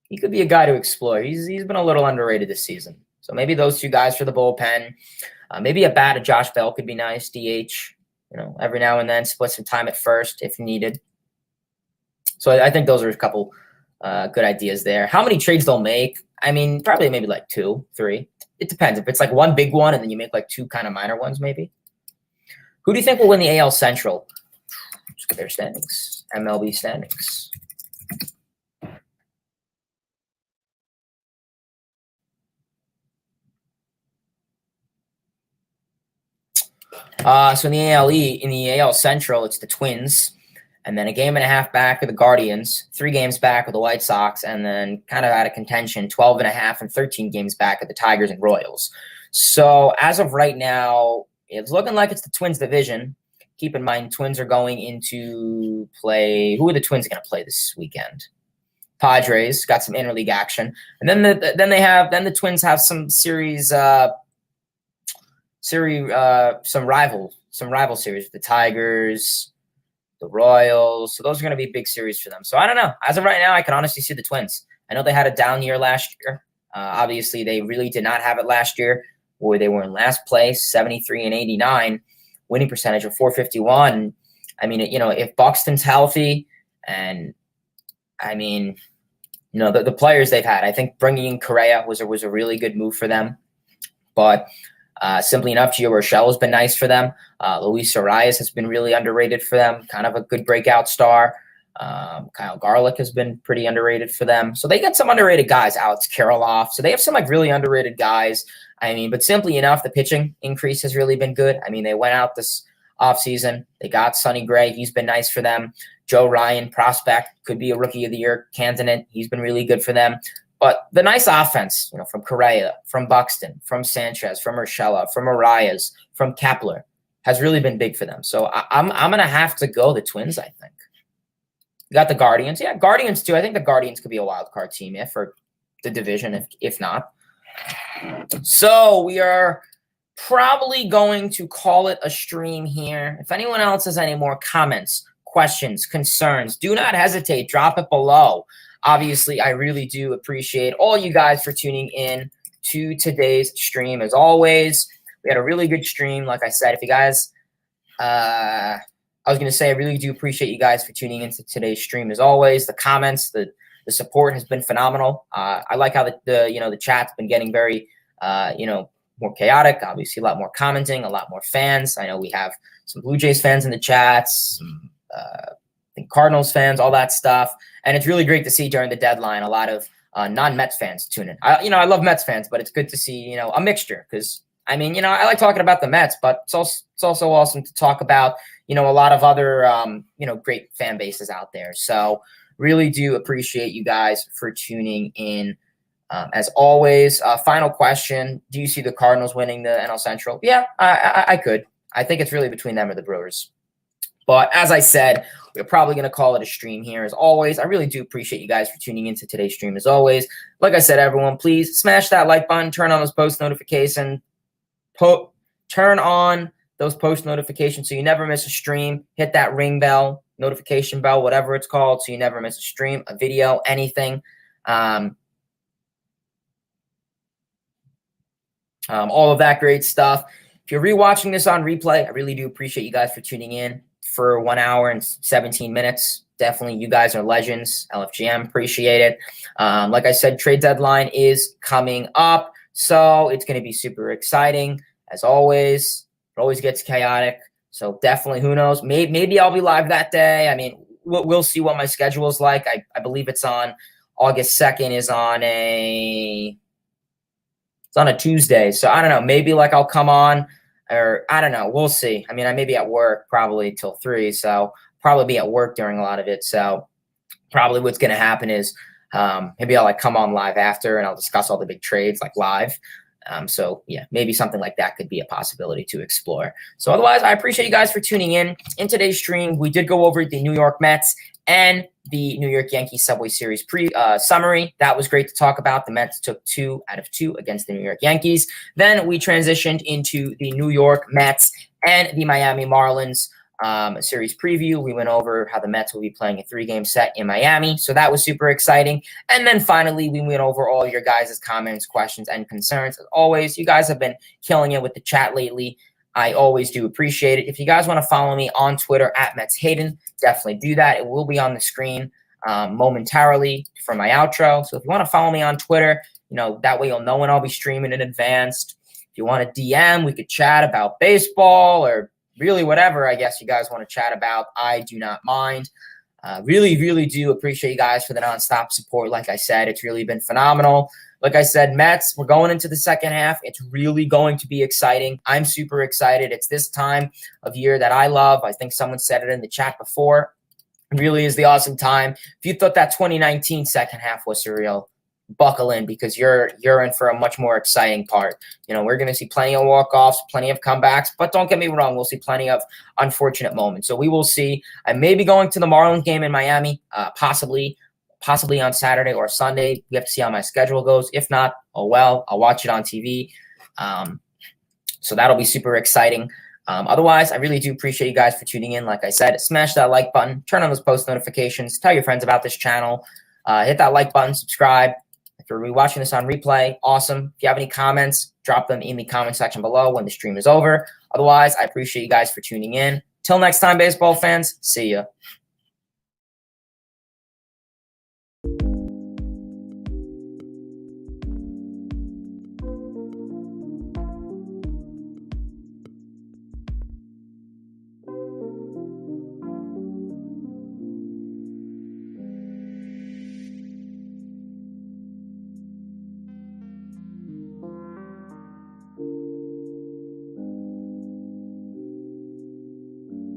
He could be a guy to explore. He's been a little underrated this season. So maybe those 2 guys for the bullpen. Maybe a bat of Josh Bell could be nice. DH, every now and then, split some time at first if needed. So I think those are a couple good ideas there. How many trades they'll make? I mean, probably maybe like 2, 3. It depends. If it's like one big one and then you make like 2 kind of minor ones, maybe. Who do you think will win the AL Central? Let's get their standings. MLB standings. So in the AL Central, it's the Twins, and then a game and a half back of the Guardians, 3 games back of the White Sox, and then kind of out of contention, 12 and a half and 13 games back of the Tigers and Royals. So as of right now, it's looking like it's the Twins division. Keep in mind, Twins are going into play. Who are the Twins going to play this weekend? Padres got some interleague action, and then the Twins have some some rival series with the Tigers, the Royals. So those are going to be big series for them. So I don't know. As of right now, I can honestly see the Twins. I know they had a down year last year. Obviously, they really did not have it last year, where they were in last place, 73-89, winning percentage of 451. I mean, if Buxton's healthy, and I mean, the players they've had, I think bringing in Correa was a really good move for them. But simply enough, Gio Urshela has been nice for them. Luis Arias has been really underrated for them, kind of a good breakout star. Kyle Garlick has been pretty underrated for them. So they got some underrated guys, Alex Kirilloff. So they have some really underrated guys. I mean, but simply enough, the pitching increase has really been good. I mean, they went out this offseason. They got Sonny Gray. He's been nice for them. Joe Ryan, prospect, could be a Rookie of the Year candidate. He's been really good for them. But the nice offense, from Correa, from Buxton, from Sanchez, from Urshela, from Arias, from Kepler, has really been big for them. So I'm going to have to go the Twins, I think. You got the Guardians. Yeah, Guardians too. I think the Guardians could be a wild card team, for the division, if not. So we are probably going to call it a stream here. If anyone else has any more comments, questions, concerns, do not hesitate. Drop it below. Obviously, I really do appreciate all you guys for tuning in to today's stream. As always, we had a really good stream. Like I said, if you guys, I was going to say, I really do appreciate you guys for tuning into today's stream. As always, the comments, the support has been phenomenal. I like how the chat's been getting very, more chaotic. Obviously, a lot more commenting, a lot more fans. I know we have some Blue Jays fans in the chats, some Cardinals fans, all that stuff. And it's really great to see during the deadline a lot of non-Mets fans tune in. I love Mets fans, but it's good to see, a mixture because, I like talking about the Mets, but it's also awesome to talk about, a lot of other, great fan bases out there. So really do appreciate you guys for tuning in. As always, final question. Do you see the Cardinals winning the NL Central? Yeah, I could. I think it's really between them or the Brewers. But as I said, we're probably going to call it a stream here. As always, I really do appreciate you guys for tuning into today's stream. As always, like I said, everyone, please smash that like button, turn on those post notifications, turn on those post notifications so you never miss a stream. Hit that ring bell, notification bell, whatever it's called, so you never miss a stream, a video, anything. All of that great stuff. If you're rewatching this on replay, I really do appreciate you guys for tuning in for 1 hour and 17 minutes. Definitely, you guys are legends. LFGM, appreciate it. Like I said, trade deadline is coming up, so it's going to be super exciting. As always, it always gets chaotic. So definitely, who knows? Maybe I'll be live that day. I mean, we'll see what my schedule is like. I believe it's on August 2nd is on a Tuesday. So I don't know. Maybe I'll come on, or I don't know. We'll see. I may be at work probably till 3. So probably be at work during a lot of it. So probably what's going to happen is maybe I'll come on live after and I'll discuss all the big trades live. So yeah, maybe something like that could be a possibility to explore. So otherwise, I appreciate you guys for tuning in. In today's stream, we did go over the New York Mets and the New York Yankees Subway Series summary. That was great to talk about. The Mets took 2 out of 2 against the New York Yankees. Then we transitioned into the New York Mets and the Miami Marlins series preview. We went over how the Mets will be playing a 3-game set in Miami. So that was super exciting. And then finally, we went over all your guys' comments, questions, and concerns. As always, you guys have been killing it with the chat lately. I always do appreciate it. If you guys want to follow me on Twitter at Mets Hayden, definitely do that. It will be on the screen momentarily for my outro. So if you want to follow me on Twitter, that way you'll know when I'll be streaming in advance. If you want to DM, we could chat about baseball or really whatever I guess you guys want to chat about. I do not mind. Really, really do appreciate you guys for the nonstop support. Like I said, it's really been phenomenal. Like I said, Mets, we're going into the second half. It's really going to be exciting. I'm super excited. It's this time of year that I love. I think someone said it in the chat before. It really is the awesome time. If you thought that 2019 second half was surreal, buckle in because you're in for a much more exciting part. We're going to see plenty of walk-offs, plenty of comebacks, but don't get me wrong, we'll see plenty of unfortunate moments. So we will see. I may be going to the Marlins game in Miami, possibly on Saturday or Sunday. We have to see how my schedule goes. If not, oh well, I'll watch it on TV. So that'll be super exciting. Otherwise, I really do appreciate you guys for tuning in. Like I said, smash that like button, turn on those post notifications, tell your friends about this channel, hit that like button, subscribe. If you're rewatching this on replay, awesome. If you have any comments, drop them in the comment section below when the stream is over. Otherwise, I appreciate you guys for tuning in. Till next time, baseball fans, see ya.